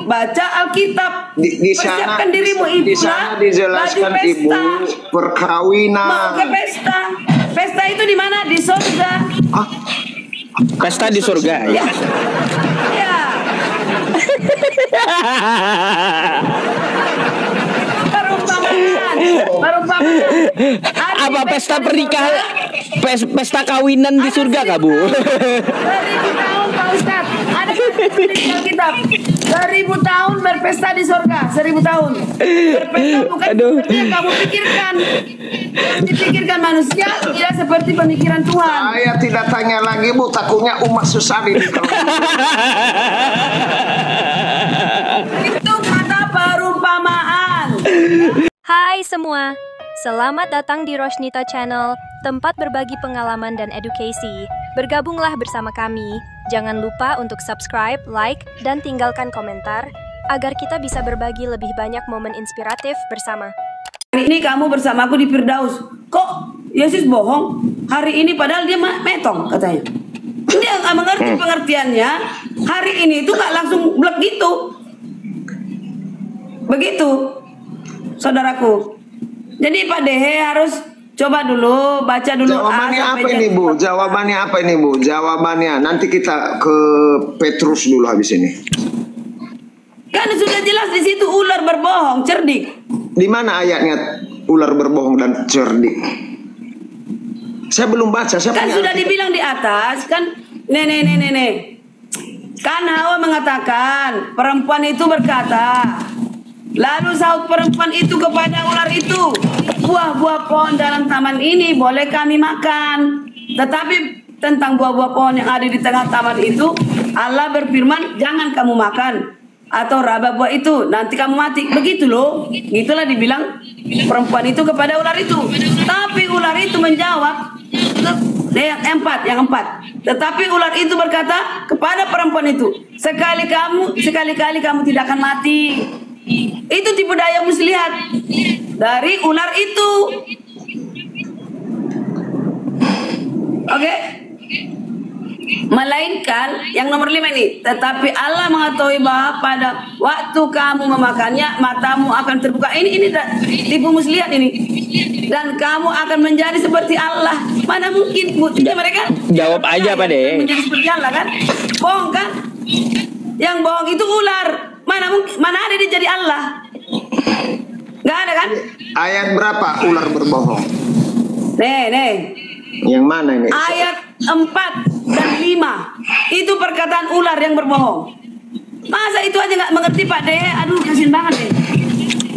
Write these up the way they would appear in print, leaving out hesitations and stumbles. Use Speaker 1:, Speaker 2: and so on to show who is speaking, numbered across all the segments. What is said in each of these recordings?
Speaker 1: baca Alkitab.
Speaker 2: Di sana,
Speaker 1: Persiapkan dirimu,
Speaker 2: di sana dijelaskan Ibu perkawinan.
Speaker 1: Mau ke pesta. Pesta itu di mana? Di surga.
Speaker 2: Ah,
Speaker 3: Pesta di surga ya.
Speaker 1: Ya. Perumpamaan.
Speaker 3: Apa pesta pernikahan? Pesta kawinan di surga kah, Bu?
Speaker 1: 1000 tahun Pak Ustadz. Ada di Alkitab. 1000 tahun berpesta di surga. 1000 tahun. Berpesta bukan seperti yang kamu pikirkan. Yang dipikirkan manusia tidak seperti pemikiran Tuhan.
Speaker 2: Saya tidak tanya lagi, Bu, takutnya umat susah ini.
Speaker 1: Itu kata perumpamaan.
Speaker 4: Hai semua, selamat datang di Rosnita Channel, tempat berbagi pengalaman dan edukasi. Bergabunglah bersama kami. Jangan lupa untuk subscribe, like, dan tinggalkan komentar agar kita bisa berbagi lebih banyak momen inspiratif bersama.
Speaker 1: Hari ini kamu bersamaku di Firdaus. Kok Yesus bohong? Hari ini padahal dia metong katanya. Dia nggak mengerti pengertiannya. Hari ini itu nggak langsung blek gitu. Begitu, saudaraku. Jadi Pak Dehe harus coba dulu, baca dulu.
Speaker 2: Jawabannya apa ini, Bu? Jawabannya apa ini, Bu? Jawabannya nanti kita ke Petrus dulu habis ini.
Speaker 1: Kan sudah jelas di situ ular berbohong, cerdik.
Speaker 2: Di mana ayatnya ular berbohong dan cerdik? Saya belum baca. Saya
Speaker 1: Kan
Speaker 2: punya
Speaker 1: sudah
Speaker 2: Alkitab.
Speaker 1: dibilang di atas, kan nih. Kan Hawa mengatakan, perempuan itu berkata, lalu sahut perempuan itu kepada ular itu, buah-buah pohon dalam taman ini boleh kami makan. Tetapi tentang buah-buah pohon yang ada di tengah taman itu, Allah berfirman, jangan kamu makan. Atau raba buah itu, nanti kamu mati. Begitu loh. Itulah dibilang perempuan itu kepada ular itu. Tapi ular itu menjawab, yang empat. Tetapi ular itu berkata kepada perempuan itu, sekali-kali kamu tidak akan mati. Itu tipu daya muslihat dari ular itu. Oke? Melainkan yang nomor 5 ini, tetapi Allah mengetahui bahwa pada waktu kamu memakannya matamu akan terbuka. Ini tipu muslihat ini. Dan kamu akan menjadi seperti Allah. Mana mungkin, Bu? Mereka
Speaker 3: Jawab aja, Pak De.
Speaker 1: menjadi seperti Allah kan? Bohong kan? Yang bohong itu ular. Mana ada dia jadi Allah? Nggak ada kan?
Speaker 2: Ayat berapa ular berbohong?
Speaker 1: Nih.
Speaker 2: Yang mana ini?
Speaker 1: Ayat 4 dan 5. Itu perkataan ular yang berbohong. Masa itu aja nggak mengerti, Pak De? Aduh, kasihan banget deh.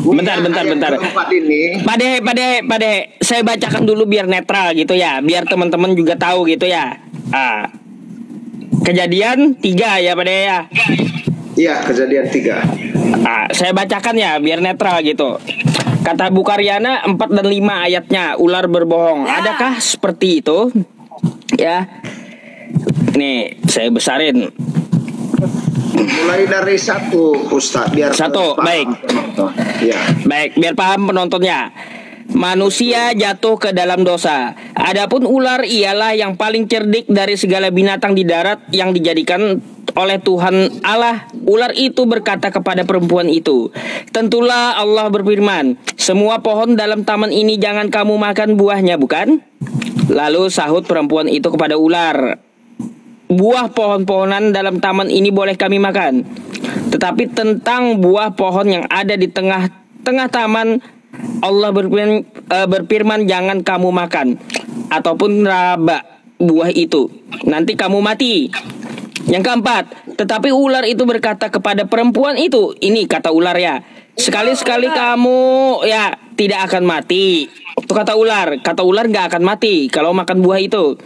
Speaker 3: Bentar.
Speaker 2: Tempat ini.
Speaker 3: Pak De, saya bacakan dulu biar netral gitu ya, biar teman-teman juga tahu gitu ya. Kejadian 3 ya, Pak De ya.
Speaker 2: Iya, kejadian 3.
Speaker 3: Saya bacakan ya biar netral gitu. Kata Bu Karyana 4 dan 5 ayatnya, ular berbohong.
Speaker 1: Ya.
Speaker 3: Adakah seperti itu? Ya. Nih, saya besarin.
Speaker 2: Mulai dari 1, Ustaz, biar
Speaker 3: 1,
Speaker 2: paham.
Speaker 3: baik.
Speaker 2: Ya.
Speaker 3: Baik, biar paham penontonnya. Manusia jatuh ke dalam dosa. Adapun ular ialah yang paling cerdik dari segala binatang di darat yang dijadikan oleh Tuhan Allah. Ular itu berkata kepada perempuan itu, tentulah Allah berfirman, semua pohon dalam taman ini jangan kamu makan buahnya, bukan? Lalu sahut perempuan itu kepada ular, buah pohon-pohonan dalam taman ini boleh kami makan, tetapi tentang buah pohon yang ada di tengah taman, Allah berfirman jangan kamu makan ataupun raba buah itu, nanti kamu mati. Yang keempat, tetapi ular itu berkata kepada perempuan itu, ini kata ular ya, sekali-sekali kamu ya tidak akan mati. Itu kata ular nggak akan mati kalau makan buah itu.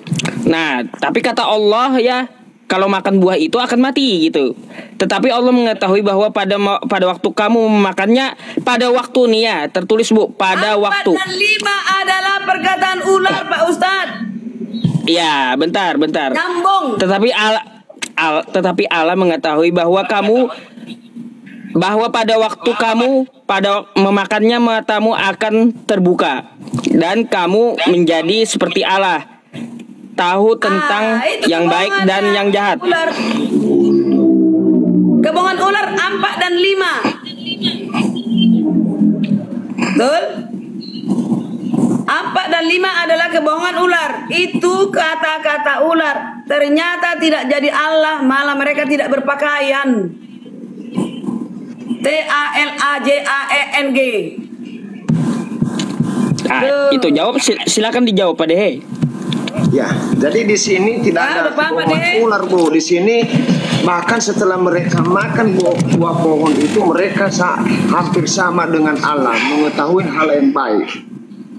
Speaker 3: Nah, tapi kata Allah ya, kalau makan buah itu akan mati gitu. Tetapi Allah mengetahui bahwa pada waktu kamu memakannya, pada waktu nih ya, tertulis Bu, pada waktu.
Speaker 1: 4 dan 5 adalah perkataan ular, Pak Ustadz.
Speaker 3: Ya, bentar.
Speaker 1: Nyambung.
Speaker 3: Tetapi Allah mengetahui bahwa pada waktu kamu memakannya matamu akan terbuka dan kamu menjadi seperti Allah, tahu tentang yang baik dan yang jahat.
Speaker 1: Kebohongan ular 4 dan 5. Betul? 4 dan 5 adalah kebohongan ular. Itu kata-kata ular. Ternyata tidak jadi Allah, malah mereka tidak berpakaian. TALAJAENG.
Speaker 3: Itu jawab, silakan dijawab Pak Dehe.
Speaker 2: Ya, jadi di sini tidak ada kebohongan ular, Bu. Di sini bahkan setelah mereka makan buah pohon itu, mereka hampir sama dengan Allah, mengetahui hal yang baik.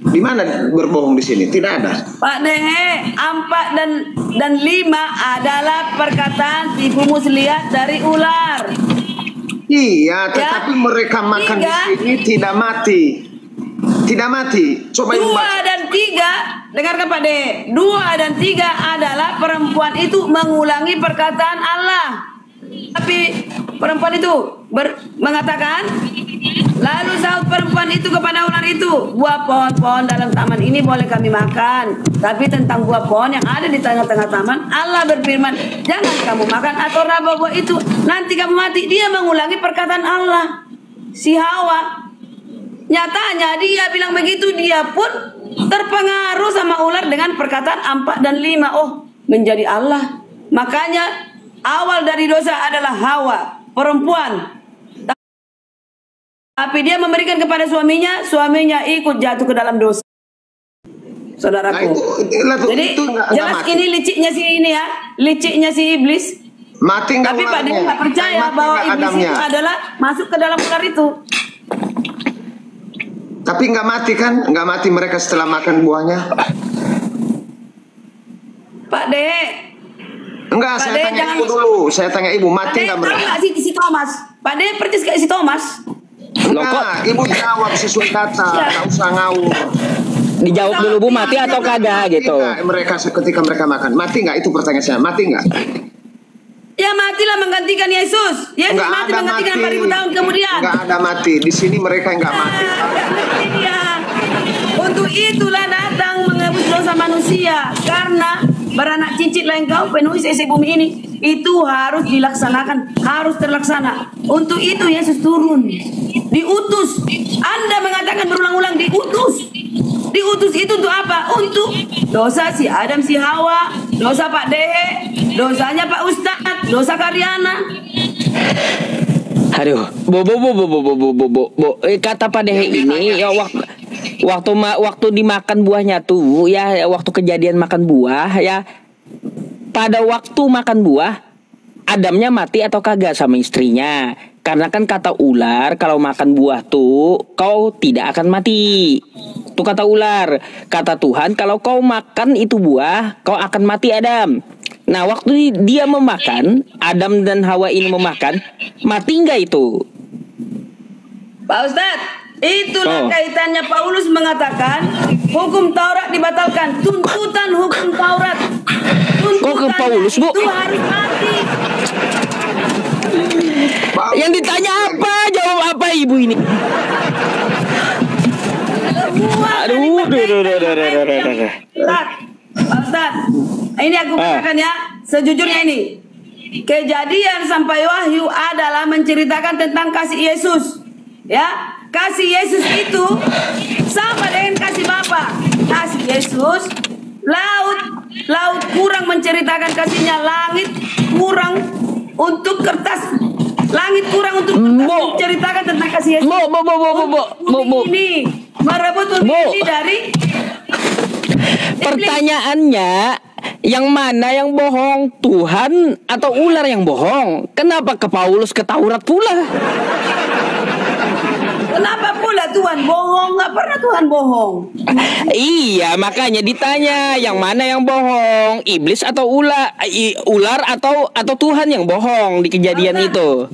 Speaker 2: Di mana berbohong di sini? Tidak ada.
Speaker 1: Pak Dehe, 4 dan 5 adalah perkataan tipu muslihat dari ular.
Speaker 2: Iya, tetapi mereka makan di sini tidak mati. Tidak mati. Coba
Speaker 1: 2 dan 3, dengarkan Pak De. 2 dan 3 adalah perempuan itu mengulangi perkataan Allah. Tapi perempuan itu mengatakan, lalu sahut perempuan itu kepada ular itu, buah pohon-pohon dalam taman ini boleh kami makan, tapi tentang buah pohon yang ada di tengah-tengah taman, Allah berfirman, jangan kamu makan atau raba buah itu, nanti kamu mati. Dia mengulangi perkataan Allah. Si Hawa, nyatanya dia bilang begitu, dia pun terpengaruh sama ular dengan perkataan 4 dan 5. Oh, menjadi Allah. Makanya awal dari dosa adalah Hawa, perempuan. Tapi dia memberikan kepada suaminya, suaminya ikut jatuh ke dalam dosa. Saudaraku. Jadi jelas ini liciknya si ini ya, liciknya si iblis.
Speaker 2: Mati nggak?
Speaker 1: Tapi Pak Dewa nggak percaya bahwa iblis itu adalah masuk ke dalam ular itu.
Speaker 2: Tapi nggak mati kan? Nggak mati mereka setelah makan buahnya?
Speaker 1: Pak De.
Speaker 2: Enggak, saya tanya ibu dulu. Saya tanya ibu, mati nggak mereka?
Speaker 1: Nggak si Thomas. Pak De percis kayak si Thomas.
Speaker 2: Enggak, ibu jawab sesuai data, nggak usah ngawur.
Speaker 3: Dijawab dulu Bu, mati atau kagak gitu.
Speaker 2: Mereka ketika mereka makan, mati nggak? Itu pertanyaan saya, mati nggak?
Speaker 1: Ya matilah menggantikan Yesus. Yesus mati menggantikan 4.000 tahun kemudian.
Speaker 2: Nggak ada mati. Di sini mereka nggak mati.
Speaker 1: Untuk itulah datang menebus dosa manusia. Karena beranak cicit lah engkau penuhi seisi bumi ini. Itu harus dilaksanakan, harus terlaksana. Untuk itu Yesus turun, diutus. Anda mengatakan berulang-ulang diutus. Diutus itu untuk apa? Untuk dosa si Adam si Hawa, dosa Pak Dehe, dosanya Pak Ustadz, dosa Karyana.
Speaker 3: Aduh, kata Pak Dehe ini ya waktu dimakan buahnya tuh ya, waktu kejadian makan buah ya, pada waktu makan buah Adamnya mati atau kagak sama istrinya? Karena kan kata ular, kalau makan buah tuh kau tidak akan mati. Itu kata ular. Kata Tuhan, kalau kau makan itu buah, kau akan mati Adam. Nah, waktu dia memakan, Adam dan Hawa ini memakan, mati nggak itu?
Speaker 1: Pak Ustadz, itulah kaitannya Paulus mengatakan hukum Taurat dibatalkan. Tuntutan hukum Taurat.
Speaker 3: Kok ke Paulus, Bu?
Speaker 1: Itu harus mati.
Speaker 3: Yang ditanya apa? Jawab apa ibu ini? Aduh.
Speaker 1: Pak Ustadz, ini aku katakan ya, sejujurnya ini. Kejadian sampai Wahyu adalah menceritakan tentang kasih Yesus. Ya, kasih Yesus itu sama dengan kasih Bapa. Kasih Yesus, laut kurang menceritakan kasihnya, langit kurang untuk kertas, langit kurang untuk kertas menceritakan tentang kasih Yesus. Ini merebut ini dari
Speaker 3: pertanyaannya, yang mana yang bohong, Tuhan atau ular yang bohong? Kenapa ke Paulus ke Taurat pula?
Speaker 1: Kenapa pula Tuhan bohong? Nggak pernah Tuhan bohong.
Speaker 3: Iya, makanya ditanya yang mana yang bohong, iblis atau ular atau Tuhan yang bohong di kejadian itu.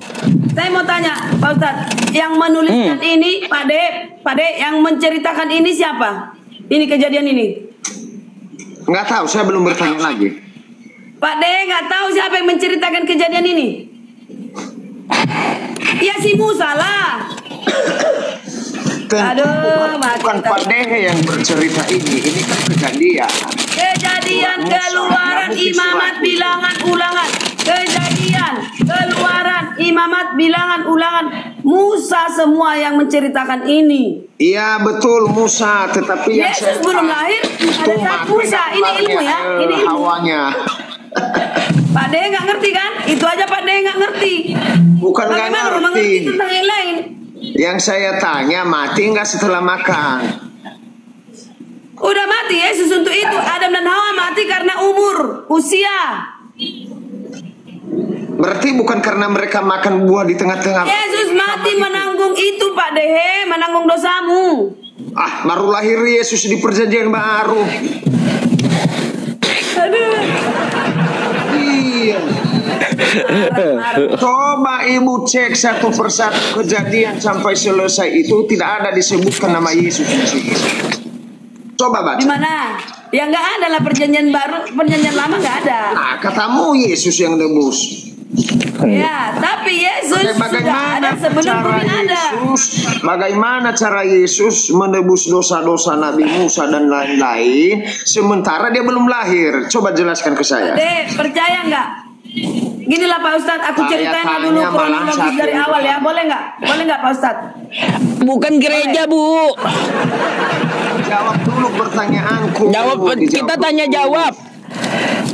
Speaker 1: Saya mau tanya, Pak Ustadz, yang menuliskan ini, Pak De, yang menceritakan ini siapa? Ini kejadian ini?
Speaker 2: Nggak tahu, saya belum bertanya lagi.
Speaker 1: Pak De nggak tahu siapa yang menceritakan kejadian ini? Ya si Musa lah.
Speaker 2: Bukan Pak Dehe yang bercerita ini kan kejadian.
Speaker 1: Keluaran, Imamat, Bilangan, Ulangan. Kejadian, Keluaran, imamat, bilangan, ulangan. Musa semua yang menceritakan ini.
Speaker 2: Iya betul Musa, tetapi yang
Speaker 1: Yesus belum lahir ada saat Musa. Ini ilmu ya, ini ilmu.
Speaker 2: Hawanya.
Speaker 1: Pak De nggak ngerti kan? Itu aja Pak De nggak ngerti.
Speaker 2: Bukan nggak
Speaker 1: Bagaimana
Speaker 2: ngerti.
Speaker 1: mengerti tentang yang lain?
Speaker 2: Yang saya tanya mati nggak setelah makan?
Speaker 1: Udah mati Yesus untuk itu. Adam dan Hawa mati karena umur, usia.
Speaker 2: Berarti bukan karena mereka makan buah di tengah-tengah.
Speaker 1: Yesus mati menanggung itu Pak Dehe, menanggung dosamu.
Speaker 2: Baru lahir Yesus di perjanjian baru.
Speaker 1: Aduh.
Speaker 2: Iya. Coba ibu cek satu persatu kejadian sampai selesai itu tidak ada disebutkan nama Yesus di situ. Coba baca.
Speaker 1: Di mana? Ya nggak ada lah perjanjian baru, perjanjian lama nggak ada.
Speaker 2: Nah, katamu Yesus yang nebus.
Speaker 1: Ya, tapi Yesus sudah ada sebelum bumi ada.
Speaker 2: Bagaimana cara Yesus menebus dosa-dosa Nabi Musa dan lain-lain sementara dia belum lahir? Coba jelaskan ke saya.
Speaker 1: Dek, percaya nggak? Ginilah Pak Ustadz, aku ceritain dulu kronologis dari awal ya, boleh nggak? Boleh nggak Pak Ustadz?
Speaker 3: Bukan gereja Bu.
Speaker 2: Jawab dulu pertanyaanku.
Speaker 3: Jawab, kita tanya jawab.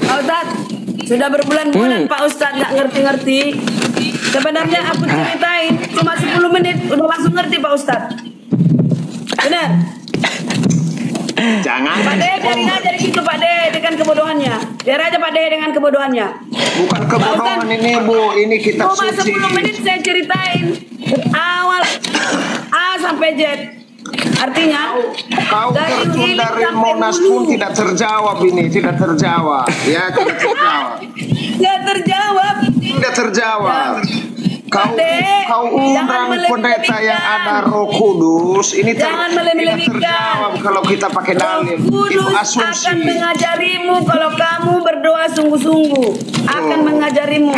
Speaker 1: Pak Ustadz, sudah berbulan-bulan Pak Ustadz nggak ngerti-ngerti. Sebenarnya aku ceritain cuma 10 menit udah langsung ngerti Pak Ustadz. Benar?
Speaker 2: Jangan.
Speaker 1: Pak De, biarin aja gitu Pak De dengan kebodohannya. Biar aja Pak De dengan kebodohannya.
Speaker 2: Bukan kebodohan ini Bu, ini kitab
Speaker 1: cuma
Speaker 2: suci.
Speaker 1: 10 menit saya ceritain awal A sampai Z. Artinya
Speaker 2: Kau terjun dari Monas pun tidak terjawab ini, tidak terjawab. Ya, tidak terjawab.
Speaker 1: Tidak terjawab.
Speaker 2: Tidak terjawab. Kau undang pendeta yang ada Roh Kudus, ini
Speaker 1: jangan
Speaker 2: tidak terjawab kalau kita pakai dalil.
Speaker 1: Roh Kudus akan mengajarimu kalau kamu berdoa sungguh-sungguh. Akan mengajarimu.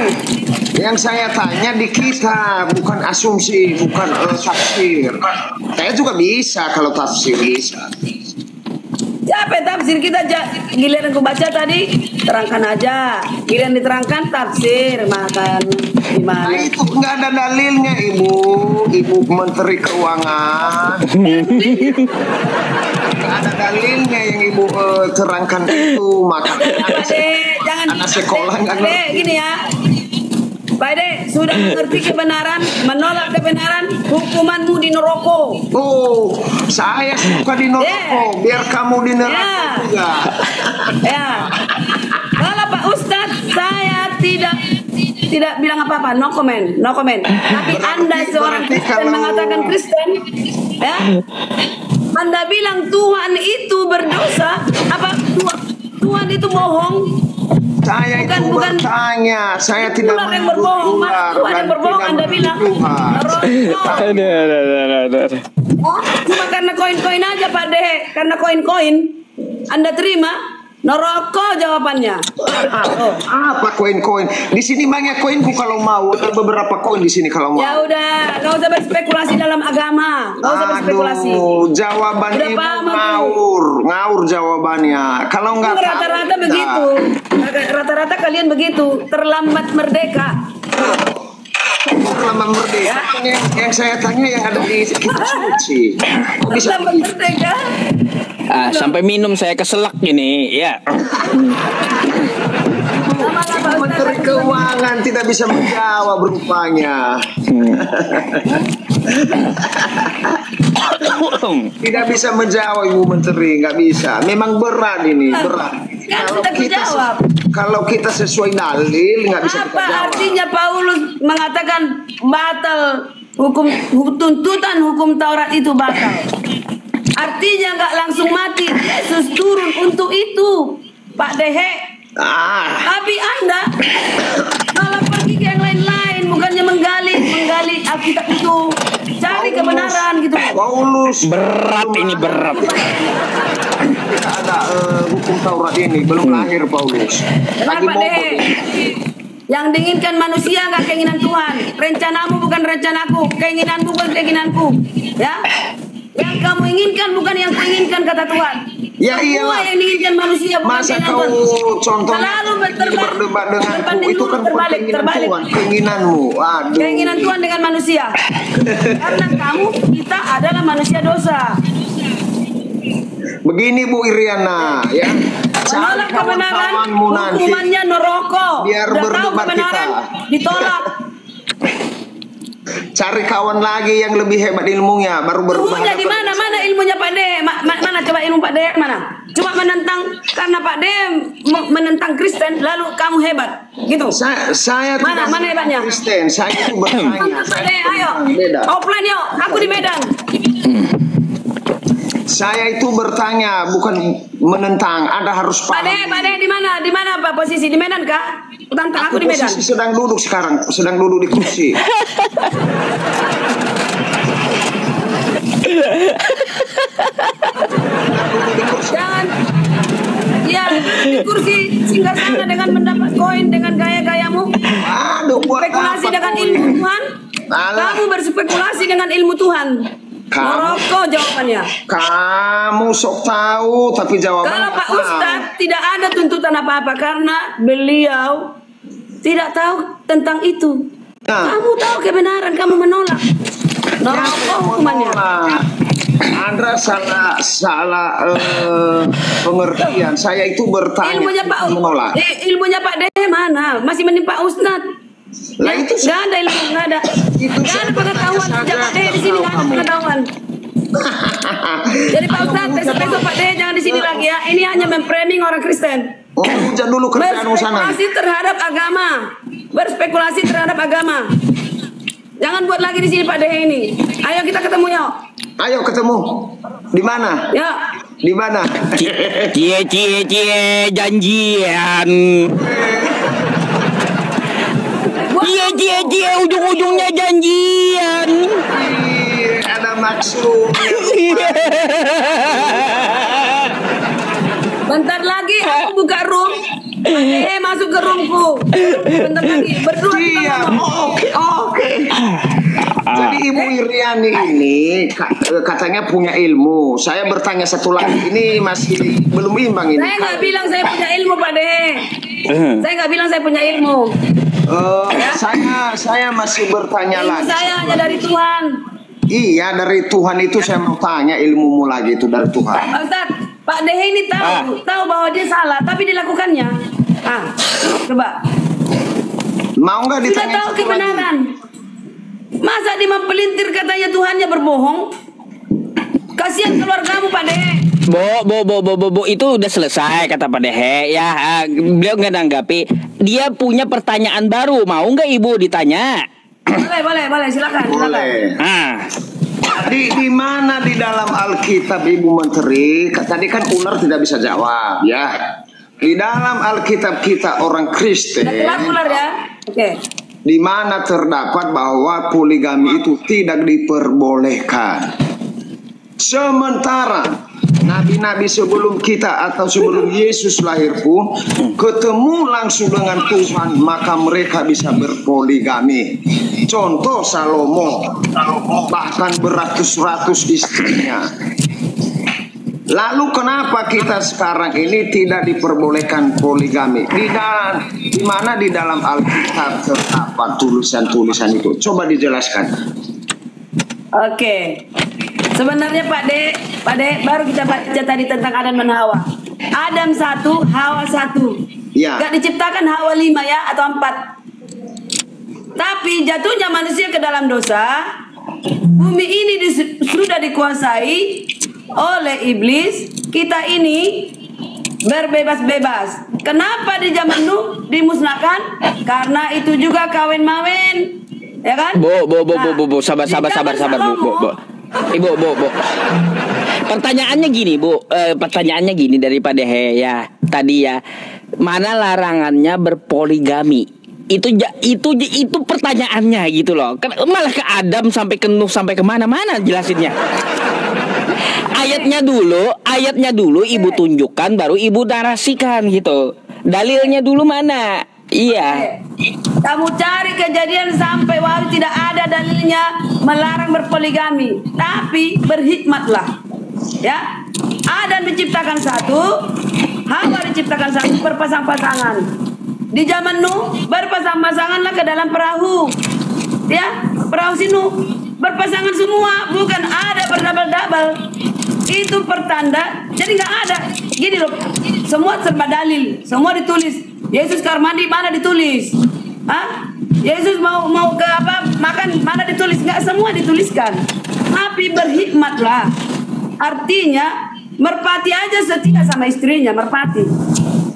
Speaker 2: Yang saya tanya di kitab, bukan asumsi, bukan tafsir. Saya juga bisa kalau tafsir bisa.
Speaker 1: Siapa tafsir kita giliran aku baca tadi terangkan aja, giliran diterangkan tafsir makan gimana?
Speaker 2: Nah itu nggak ada dalilnya Ibu Menteri Keuangan. Nggak ada dalilnya yang Ibu terangkan itu makanya anak sekolah nggak ngerti.
Speaker 1: Gini ya. Pak De, sudah mengerti kebenaran, menolak kebenaran, hukumanmu di neraka.
Speaker 2: Oh, saya suka di neraka, biar kamu di neraka juga.
Speaker 1: Ya. Kalau Pak Ustadz, saya tidak bilang apa-apa, no comment. Tapi Anda seorang Kristen mengatakan Kristen, ya? Anda bilang Tuhan itu berdosa, apa Tuhan itu bohong?
Speaker 2: Saya bukan bertanya, saya tidak menuduh ular dan tidak menuduh Tuhan.
Speaker 1: Cuma karena koin-koin aja Pak De, karena koin-koin Anda terima neraka jawabannya.
Speaker 2: Apa koin-koin? Di sini banyak koinku kalau mau, ada beberapa koin di sini kalau mau.
Speaker 1: Ya udah, nggak usah berspekulasi dalam agama, nggak usah berspekulasi.
Speaker 2: Jawaban
Speaker 1: udah
Speaker 2: Ibu ngawur jawabannya. Kalau nggak tahu,
Speaker 1: rata-rata begitu. Rata-rata kalian begitu, terlambat merdeka.
Speaker 2: Terlambat merdeka. Yang saya tanya yang ada di kitab suci.
Speaker 1: Terlambat merdeka.
Speaker 3: Sampai minum saya keselak gini, ya.
Speaker 2: Menteri Keuangan tidak bisa menjawab rupanya. Tidak bisa menjawab Ibu Menteri, nggak bisa. Memang berat ini, berat. Kalau kita sesuai dalil nggak bisa kita jawab.
Speaker 1: Apa artinya Paulus mengatakan batal tuntutan hukum Taurat itu batal? Artinya nggak langsung mati, Yesus turun untuk itu, Pak Dehe. Tapi Anda malah pergi ke yang lain-lain, bukannya menggali Alkitab itu, cari kebenaran gitu.
Speaker 2: Paulus
Speaker 3: berat ini berat.
Speaker 2: Tidak ada hukum Taurat ini, belum lahir Paulus.
Speaker 1: Kenapa Pak Dehe? Yang diinginkan manusia nggak keinginan Tuhan. Rencanamu bukan rencanaku, keinginanmu bukan keinginanku, ya. Yang kamu inginkan bukan yang kuinginkan kata Tuhan.
Speaker 2: Ya
Speaker 1: Semua
Speaker 2: iyalah.
Speaker 1: yang diinginkan manusia bukan
Speaker 2: Masa
Speaker 1: keinginan
Speaker 2: kau
Speaker 1: Tuhan.
Speaker 2: contohnya
Speaker 1: Selalu
Speaker 2: berdebat denganku, itu kan keinginan Tuhan, keinginanmu. Aduh.
Speaker 1: Keinginan Tuhan dengan manusia. Karena kita adalah manusia dosa.
Speaker 2: Begini Bu Iriana, ya.
Speaker 1: Menolak kebenaran,
Speaker 2: Kawan-kawanmu nanti
Speaker 1: hukumannya neraka.
Speaker 2: biar
Speaker 1: Udah tahu
Speaker 2: berdebat
Speaker 1: kebenaran,
Speaker 2: kita.
Speaker 1: ditolak.
Speaker 2: Cari kawan lagi yang lebih hebat ilmunya, baru berdebat.
Speaker 1: Ilmunya di mana? Mana ilmunya Pak De? Mana coba ilmu Pak De mana? Cuma menentang karena Pak De menentang Kristen, lalu kamu hebat, gitu.
Speaker 2: Saya
Speaker 1: Mana hebatnya?
Speaker 2: Kristen, saya itu bertanya.
Speaker 1: Mantap Pak De, ayo.
Speaker 2: Beda.
Speaker 1: Offline yuk, aku di Medan.
Speaker 2: Saya itu bertanya, bukan menentang. Anda harus
Speaker 1: Pak De di mana? Di mana Pak posisi? Di Medan kah? Tantang aku di Medan.
Speaker 2: Posisi sedang duduk sekarang, sedang duduk di kursi.
Speaker 1: Jangan. Ya, di kursi singgah sana dengan mendapat koin dengan gaya-gayamu.
Speaker 2: Aduh, buat
Speaker 1: Spekulasi
Speaker 2: apa
Speaker 1: dengan
Speaker 2: kau
Speaker 1: ilmu
Speaker 2: ini?
Speaker 1: Tuhan.
Speaker 2: Alah.
Speaker 1: Kamu berspekulasi dengan ilmu Tuhan. Moroko jawabannya.
Speaker 2: Kamu sok tahu, tapi jawaban
Speaker 1: Kalau Pak
Speaker 2: apa?
Speaker 1: Ustadz tidak ada tuntutan apa-apa karena beliau tidak tahu tentang itu.
Speaker 2: Nah.
Speaker 1: Kamu tahu kebenaran, kamu menolak. Neraka hukumannya.
Speaker 2: Anda salah pengertian. Saya itu bertanya,
Speaker 1: Ilmunya Pak
Speaker 2: menolak.
Speaker 1: ilmunya Pak De mana? Masih menimpa Ustadz.
Speaker 2: Lah itu
Speaker 1: Nggak ada ilmu, nggak ada.
Speaker 2: Itu
Speaker 1: Nggak ada pengetahuan
Speaker 2: saja
Speaker 1: sejak Pak De di sini, nggak ada
Speaker 2: kamu.
Speaker 1: pengetahuan. Jadi Pak Ustadz, besok Pak De jangan di sini lagi ya. Ini hanya memframing orang Kristen.
Speaker 2: Oh, hujan dulu kerjaan sana.
Speaker 1: Berspekulasi terhadap agama. Berspekulasi terhadap agama. Jangan buat lagi di sini Pak De ini. Ayo kita ketemu yuk.
Speaker 2: Ayo ketemu. Di mana?
Speaker 1: Ya.
Speaker 2: Di mana?
Speaker 3: Cie janjian. Cie ujung-ujungnya janjian.
Speaker 2: Ada maksud.
Speaker 1: Bentar lagi aku buka room. Masuk ke roomku. Bentar lagi berdua kita
Speaker 2: Iya,
Speaker 1: ngomong.
Speaker 2: oke. Jadi Ibu Iriani ini katanya punya ilmu. Saya bertanya satu lagi, ini masih belum imbang ini.
Speaker 1: Saya nggak bilang saya punya ilmu Pak De. Saya nggak bilang saya punya ilmu.
Speaker 2: Saya masih bertanya
Speaker 1: Ilmu
Speaker 2: lagi.
Speaker 1: saya hanya dari Tuhan.
Speaker 2: Iya, dari Tuhan itu saya mau tanya ilmumu lagi itu dari Tuhan.
Speaker 1: Pak Ustadz, Pak De ini tahu bahwa dia salah, tapi dilakukannya. Coba.
Speaker 2: Mau nggak
Speaker 1: Sudah
Speaker 2: ditanya
Speaker 1: tahu
Speaker 2: satu
Speaker 1: kebenaran. Masa dia mempelintir katanya Tuhannya berbohong? Kasihan keluargamu Pak De.
Speaker 3: Bo, itu udah selesai kata Pak Dehe ya. Beliau nggak nanggapi. Dia punya pertanyaan baru. Mau nggak Ibu ditanya?
Speaker 1: Boleh, silakan.
Speaker 2: Boleh.
Speaker 3: Ah.
Speaker 2: Di mana di dalam Alkitab Ibu Menteri? Tadi kan ular tidak bisa jawab ya. Di dalam Alkitab kita orang Kristen.
Speaker 1: Ular ya. Oke.
Speaker 2: Di mana terdapat bahwa poligami itu tidak diperbolehkan. Sementara nabi-nabi sebelum kita atau sebelum Yesus lahir pun ketemu langsung dengan Tuhan, maka mereka bisa berpoligami. Contoh Salomo, bahkan beratus-ratus istrinya. Lalu kenapa kita sekarang ini tidak diperbolehkan poligami? Di mana di dalam Alkitab terdapat tulisan-tulisan itu? Coba dijelaskan.
Speaker 1: Oke. Sebenarnya Pak De baru kita baca tadi tentang Adam dan Hawa. Adam 1, Hawa 1.
Speaker 2: Ya.
Speaker 1: Gak diciptakan Hawa 5 ya atau 4. Tapi jatuhnya manusia ke dalam dosa, bumi ini sudah dikuasai oleh iblis. Kita ini berbebas-bebas. Kenapa di zaman Nuh dimusnahkan? Karena itu juga kawin-mawin, ya kan?
Speaker 3: Bu, sabar Bu. Ibu. Pertanyaannya gini, Bu. Pertanyaannya gini dari Pak Dehe ya. Tadi ya, mana larangannya berpoligami? Itu pertanyaannya gitu loh. Malah ke Adam sampai ke Nuh sampai kemana-mana jelasinnya. Ayatnya dulu Ibu tunjukkan, baru Ibu narasikan gitu. Dalilnya dulu mana? Iya.
Speaker 1: Kamu cari kejadian sampai wahyu tidak ada dalilnya melarang berpoligami. Tapi berhikmatlah. Ya. Adam diciptakan satu, Hawa diciptakan satu, berpasang-pasangan. Di zaman Nuh berpasang-pasanganlah ke dalam perahu. Ya, perahu si Nuh berpasangan semua, bukan ada berdabel-dabel. Itu pertanda. Jadi nggak ada. Gini loh, semua serba dalil, semua ditulis. Yesus kamar mandi mana ditulis? Hah? Yesus mau ke apa? Makan mana ditulis? Nggak semua dituliskan. Tapi berhikmatlah. Artinya merpati aja setia sama istrinya, merpati.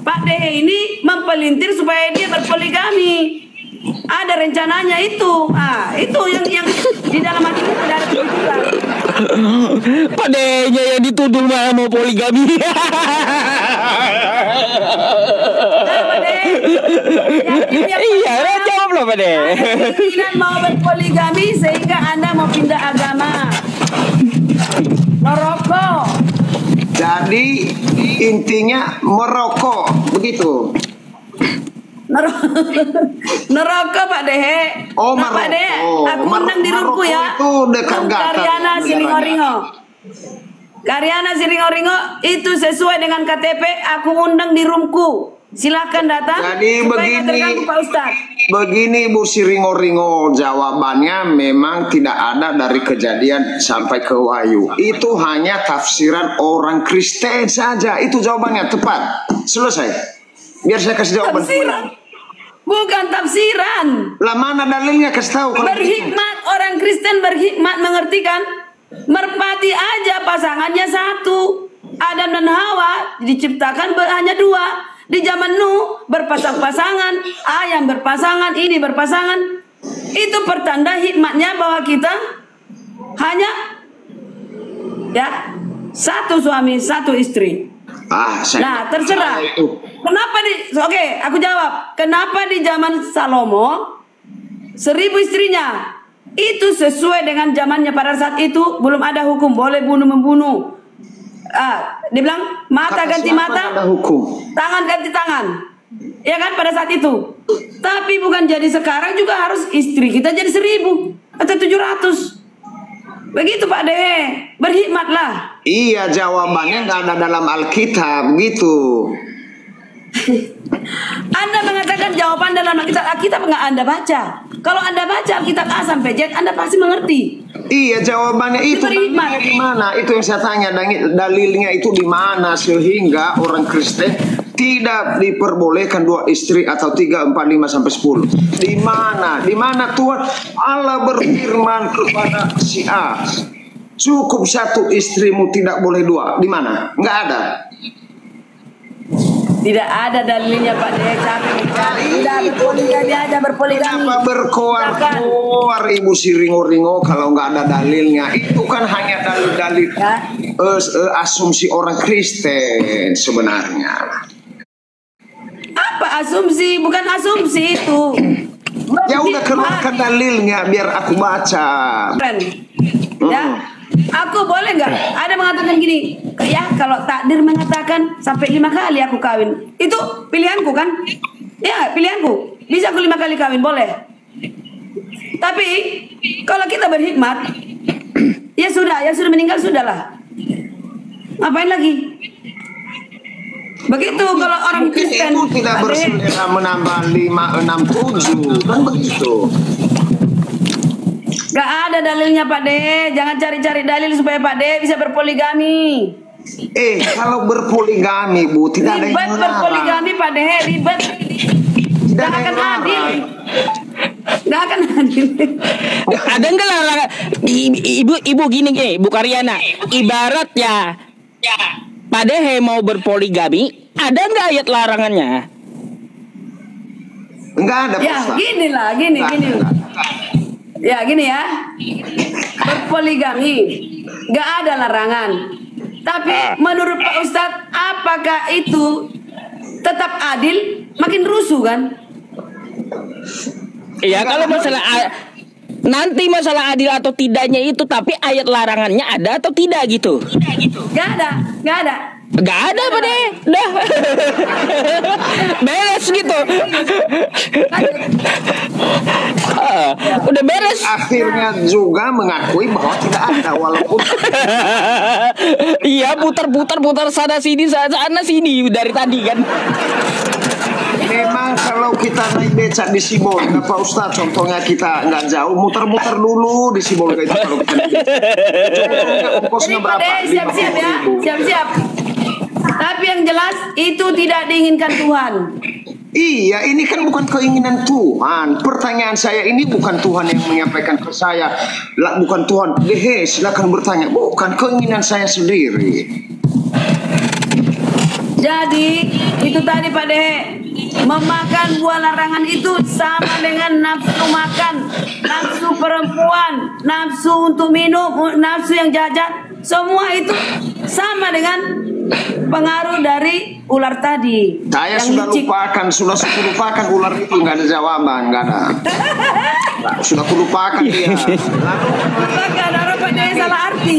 Speaker 1: Pak Dehe ini mempelintir supaya dia berpoligami. Ada rencananya itu. Itu yang di dalam hati kita ada pikiran.
Speaker 3: Pak Dehe yang dituduh malah mau poligami.
Speaker 1: Pak Dehe.
Speaker 3: Iya, jawab loh Pak Dehe.
Speaker 1: Keinginan mau berpoligami sehingga Anda mau pindah agama. Merokok.
Speaker 2: Jadi intinya merokok, begitu.
Speaker 1: Neraka Pak Dehe.
Speaker 2: Oh,
Speaker 1: nah, Pak Dehe, aku undang di rumahku ya.
Speaker 2: Itu dekat
Speaker 1: Karyana Siringo-ringo. Karyana Siringo-ringo itu sesuai dengan KTP. Aku undang di rumahku. Silakan datang.
Speaker 2: Jadi begini Bu Siringo-ringo, jawabannya memang tidak ada dari kejadian sampai ke Wahyu. Itu hanya tafsiran orang Kristen saja. Itu jawabannya tepat. Selesai. Biar saya kasih jawaban.
Speaker 1: Tafsiran. Bukan tafsiran.
Speaker 2: Lah mana dalilnya, kasih tahu.
Speaker 1: Berhikmat, orang Kristen berhikmat, mengerti kan? Merpati aja pasangannya satu. Adam dan Hawa diciptakan hanya dua. Di zaman Nuh berpasang-pasangan, ayam berpasangan, ini berpasangan. Itu pertanda hikmatnya bahwa kita hanya ya satu suami, satu istri. Nah, terserah. Kenapa Oke, aku jawab. Kenapa di zaman Salomo 1000 istrinya? Itu sesuai dengan zamannya pada saat itu belum ada hukum boleh bunuh-membunuh. Dia bilang mata ganti mata, tangan ganti tangan. Ya kan pada saat itu. Tapi bukan jadi sekarang juga harus istri kita jadi 1000 atau 700. Begitu Pak Dehe, berhikmatlah.
Speaker 2: Iya, jawabannya nggak ada dalam Alkitab gitu.
Speaker 1: Anda mengatakan jawaban dalam Alkitab nggak Anda baca. Kalau Anda baca Alkitab A sampai Z, Anda pasti mengerti.
Speaker 2: Iya, jawabannya itu dalilnya di mana? Itu yang saya tanya, dalilnya itu di mana sehingga orang Kristen tidak diperbolehkan 2 istri atau 3, 4, 5 sampai 10. Di mana? Di mana Tuhan Allah berfirman kepada si A, cukup 1 istrimu, tidak boleh 2. Di mana? Nggak ada.
Speaker 1: Tidak ada dalilnya Pak Dehe. Tidak berpoligami aja, berpoligami.
Speaker 2: Kenapa berkoar-koar Ibu Siringo-ringo kalau nggak ada dalilnya? Itu kan hanya dalil-dalil asumsi orang Kristen sebenarnya.
Speaker 1: Apa asumsi? Bukan asumsi itu.
Speaker 2: Ya udah, keluarkan dalilnya biar aku baca.
Speaker 1: Ya, aku boleh nggak? Ada mengatakan gini, ya kalau takdir mengatakan sampai 5 kali aku kawin, itu pilihanku kan? Ya pilihanku. Bisa aku 5 kali kawin, boleh. Tapi kalau kita berhikmat, ya sudah, yang sudah meninggal sudahlah. Ngapain lagi? Begitu kalau orang Kristen
Speaker 2: itu tidak berselera menambah 5, 6, 7 kan begitu.
Speaker 1: Gak ada dalilnya Pak Dehe. Jangan cari-cari dalil supaya Pak Dehe bisa berpoligami.
Speaker 2: Kalau berpoligami Bu tidak
Speaker 1: ribet
Speaker 2: ada yang
Speaker 1: berpoligami Pak Dehe, ribet. Gak akan adil. Gak akan adil.
Speaker 3: Ada enggak larangan? Ibu gini Bu Karyana, ibarat ya Pak Dehe mau berpoligami, ada enggak ayat larangannya?
Speaker 2: Enggak ada.
Speaker 1: Ya gini. Ya gini ya, berpoligami gak ada larangan. Tapi menurut Pak Ustadz, apakah itu tetap adil? Makin rusuh kan?
Speaker 3: Iya, kalau masalah nanti masalah adil atau tidaknya itu, tapi ayat larangannya ada atau tidak gitu?
Speaker 1: Gak ada.
Speaker 3: Gak ada Pak De. Dah. Beres gitu. Udah beres.
Speaker 2: Akhirnya juga mengakui bahwa tidak ada walaupun
Speaker 3: Iya, putar sana sini dari tadi kan.
Speaker 2: memang kalau kita naik becak di Sibolga Pak Ustadz, contohnya kita nggak jauh, muter-muter dulu di Sibolga itu kalau kita naik becak. Ongkosnya
Speaker 1: Jadi
Speaker 2: berapa?
Speaker 1: Pak De, siap-siap ya, siap-siap. Tapi yang jelas itu tidak diinginkan Tuhan.
Speaker 2: Iya, ini kan bukan keinginan Tuhan. Pertanyaan saya ini bukan Tuhan yang menyampaikan ke saya. Bukan Tuhan, Dehe silakan bertanya. Bukan keinginan saya sendiri.
Speaker 1: Jadi itu tadi Pak De, memakan buah larangan itu sama dengan nafsu makan, nafsu perempuan, nafsu untuk minum, nafsu yang jajan. Semua itu sama dengan pengaruh dari ular tadi.
Speaker 2: Saya
Speaker 1: yang
Speaker 2: sudah
Speaker 1: licik.
Speaker 2: lupakan ular itu, nggak ada jawaban, nggak ada. Sudah kulupakan dia. Lalu
Speaker 1: Maka ada Pak De salah arti.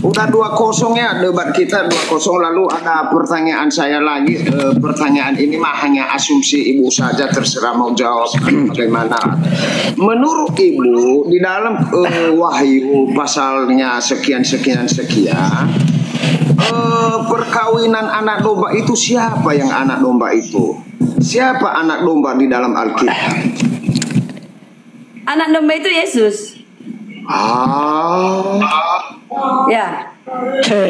Speaker 2: udah 2-0 ya debat kita 2-0. Lalu ada pertanyaan saya lagi. Pertanyaan ini mah hanya asumsi ibu saja, terserah mau jawab bagaimana. Menurut ibu di dalam Wahyu pasalnya sekian perkawinan anak domba itu siapa yang anak domba itu? Siapa anak domba di dalam Alkitab?
Speaker 1: Anak domba itu Yesus. Ya.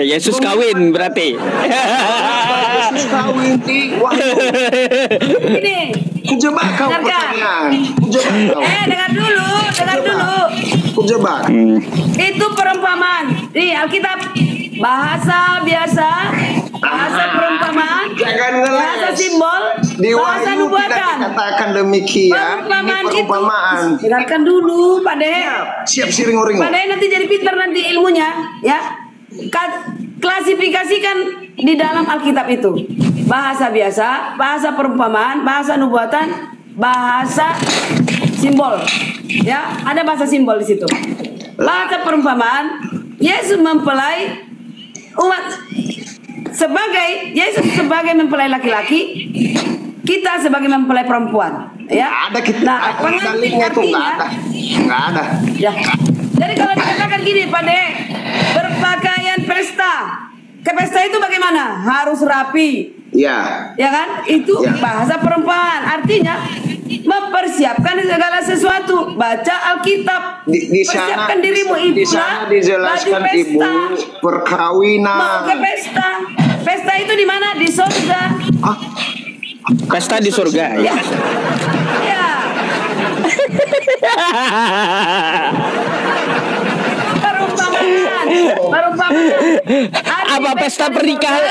Speaker 3: Yesus kawin berarti.
Speaker 2: Yesus kawin di Wahyu.
Speaker 1: Ini.
Speaker 2: Kujebak kau
Speaker 1: Dengarkan.
Speaker 2: pertanyaan. Kujebak kau.
Speaker 1: Dengar dulu.
Speaker 2: Kujebak.
Speaker 1: Itu perumpamaan. Nih Alkitab bahasa biasa, bahasa perumpamaan,
Speaker 2: Jangan
Speaker 1: bahasa
Speaker 2: ngeles.
Speaker 1: simbol,
Speaker 2: Di
Speaker 1: bahasa
Speaker 2: Wahyu tidak
Speaker 1: nubuatan.
Speaker 2: dikatakan demikian. Ini perumpamaan.
Speaker 1: itu dengarkan dulu Pak De.
Speaker 2: Siap siring-uring.
Speaker 1: Pak De nanti jadi pintar nanti ilmunya ya. Klasifikasikan di dalam Alkitab itu bahasa biasa, bahasa perumpamaan, bahasa nubuatan, bahasa simbol. Ya, ada bahasa simbol di situ. Bahasa perumpamaan, Yesus mempelai umat Yesus sebagai mempelai laki-laki, kita sebagai mempelai perempuan. Ya.
Speaker 2: Ada kita.
Speaker 1: Nah,
Speaker 2: Dalilnya tuh nggak ada.
Speaker 1: Ya. Jadi kalau dikatakan gini Pak De, berpakaian pesta. Ke pesta itu bagaimana? Harus rapi.
Speaker 2: Ya.
Speaker 1: Ya kan? Itu
Speaker 2: Ya.
Speaker 1: bahasa perempuan. Artinya mempersiapkan segala sesuatu. Baca Alkitab.
Speaker 2: Di sana,
Speaker 1: persiapkan dirimu
Speaker 2: di sana dijelaskan ibu perkawinan.
Speaker 1: Mau ke pesta. Pesta itu di mana? Di surga.
Speaker 3: Pesta di surga ya.
Speaker 1: Ya. Perumpamaan.
Speaker 3: Apa pesta pernikahan?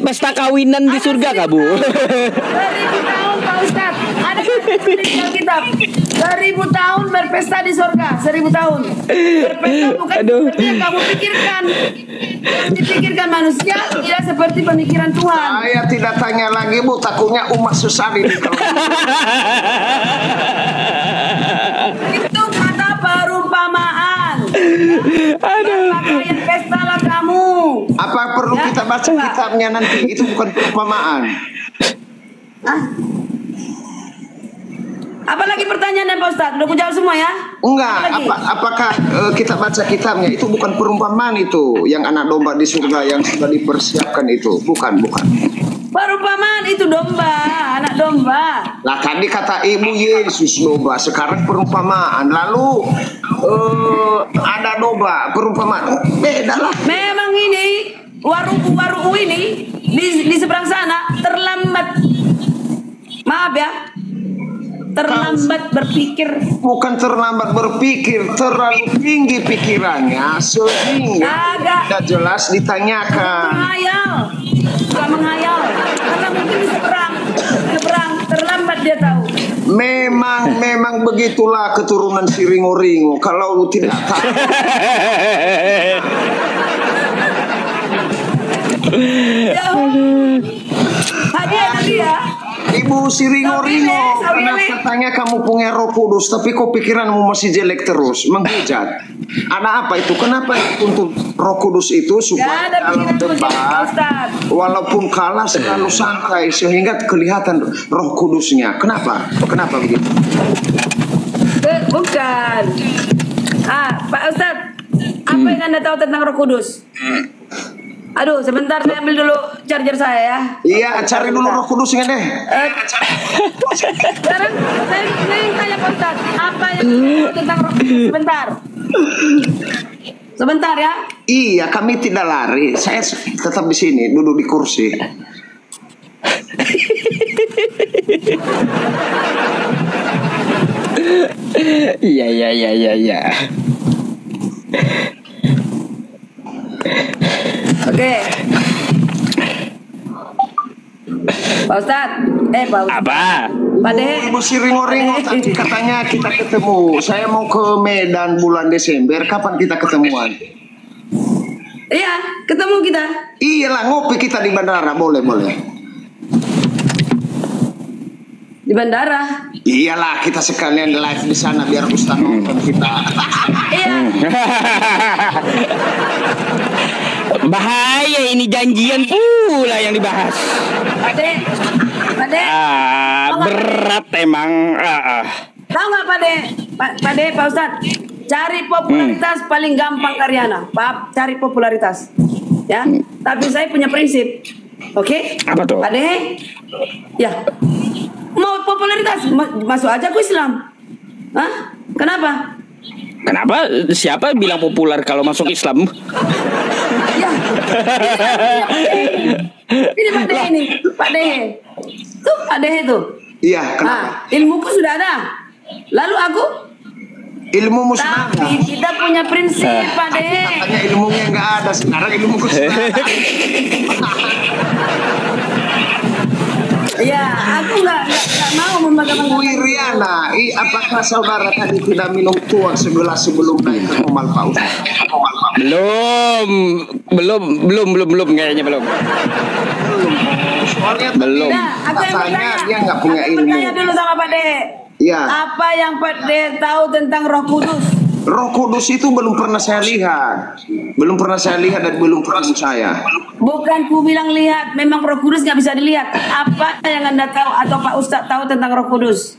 Speaker 3: Pesta kawinan di surga kah Bu?
Speaker 1: 1000 tahun Pak Ustadz. Ada di Alkitab. 1000 tahun berpesta di surga. 1000 tahun. Berpesta bukan seperti yang kamu pikirkan. Yang dipikirkan manusia tidak seperti pemikiran Tuhan.
Speaker 2: Saya tidak tanya lagi Bu, takutnya umat sesat ini.
Speaker 1: Itu kata perumpamaan. Pakaian pesta lah kamu.
Speaker 2: Apa perlu
Speaker 1: Ya,
Speaker 2: kita baca
Speaker 1: enggak.
Speaker 2: kitabnya nanti? Itu bukan perumpamaan.
Speaker 1: Apalagi pertanyaan Pak Ustadz? Udah aku jawab semua ya?
Speaker 2: Enggak,
Speaker 1: Apalagi?
Speaker 2: apakah kita baca kitabnya itu bukan perumpamaan itu yang anak domba di surga yang sudah dipersiapkan itu? Bukan.
Speaker 1: Perumpamaan itu domba, anak domba.
Speaker 2: Nah tadi kata ibu Yesus domba, sekarang perumpamaan. Lalu ada domba, perumpamaan. Beda lah.
Speaker 1: Memang ini waru ini di seberang sana terlambat. Maaf ya. Terlambat berpikir.
Speaker 2: Bukan terlambat berpikir, terlalu tinggi pikirannya sehingga
Speaker 1: Agak.
Speaker 2: tidak jelas ditanyakan.
Speaker 1: Suka menghayal. Karena mungkin di seberang terlambat dia tahu.
Speaker 2: Memang begitulah keturunan si Ringo-Ringo. Kalau tidak tahu.
Speaker 1: Ya. Hadiah nanti ya.
Speaker 2: Ibu Siringo-ringo, karena katanya kamu punya Roh Kudus, tapi kok pikiranmu masih jelek terus, menghujat. Ada apa itu? Kenapa untuk Roh Kudus itu supaya dalam debat, walaupun kalah selalu santai sehingga kelihatan Roh Kudusnya. Kenapa? Kenapa begitu?
Speaker 1: Bukan. Pak Ustadz, apa yang Anda tahu tentang Roh Kudus? Aduh, sebentar saya ambil dulu charger saya ya.
Speaker 2: Iya, cari dulu Roh Kudusnya deh.
Speaker 1: Sekarang saya tanya Pak Ustadz, apa yang tahu tentang Roh Kudus? Sebentar ya.
Speaker 2: Iya, kami tidak lari. Saya tetap di sini, duduk di kursi.
Speaker 3: Iya.
Speaker 1: Oke. Pak Ustadz, Pak Ustadz.
Speaker 3: Apa?
Speaker 1: Pak Dehe.
Speaker 2: Ibu Siringo-ringo tadi katanya kita ketemu. Saya mau ke Medan bulan Desember. Kapan kita ketemuan?
Speaker 1: Iya, ketemu kita.
Speaker 2: Iyalah, ngopi kita di bandara. Boleh.
Speaker 1: Di bandara.
Speaker 2: Iyalah, kita sekalian live di sana biar Ustaz nonton kita.
Speaker 1: Iya.
Speaker 3: Bahaya ini, janjian pula yang dibahas.
Speaker 1: Pak Dehe.
Speaker 3: Berat emang.
Speaker 1: Tahu nggak Pak Dehe, Pak Ustadz? Cari popularitas paling gampang Karyana. Pak, cari popularitas. Ya. Tapi saya punya prinsip. Oke?
Speaker 3: Apa tuh?
Speaker 1: Pak Dehe? Ya. Mau popularitas, masuk aja ke Islam. Hah? Kenapa?
Speaker 3: Kenapa? Siapa bilang populer kalau masuk Islam?
Speaker 1: Ya. Ini Pak Dehe ini. Pak Dehe. Tuh Pak Dehe tuh.
Speaker 2: Iya, kenapa?
Speaker 1: Ilmuku sudah ada. Lalu aku?
Speaker 2: Ilmu musnah.
Speaker 1: Tapi kita punya prinsip Pak Dehe.
Speaker 2: Katanya ilmunya nggak ada. Sekarang ilmuku sudah ada.
Speaker 1: Ya, aku nggak mau membanggakan.
Speaker 2: Bu Iriana, apakah saudara tadi tidak minum tuak segelas sebelum naik ke Komal Paus?
Speaker 3: Belum kayaknya belum.
Speaker 2: Soalnya
Speaker 3: Belum.
Speaker 1: Nah, aku yang
Speaker 2: katanya
Speaker 1: bertanya.
Speaker 2: dia nggak punya
Speaker 1: Aku
Speaker 2: ilmu.
Speaker 1: bertanya dulu sama Pak Dehe.
Speaker 2: Iya.
Speaker 1: Apa yang Pak Dehe tahu tentang Roh Kudus?
Speaker 2: Roh Kudus itu belum pernah saya lihat, dan belum pernah saya.
Speaker 1: Bukan ku bilang lihat, memang Roh Kudus nggak bisa dilihat. Apa yang Anda tahu atau Pak Ustadz tahu tentang Roh Kudus?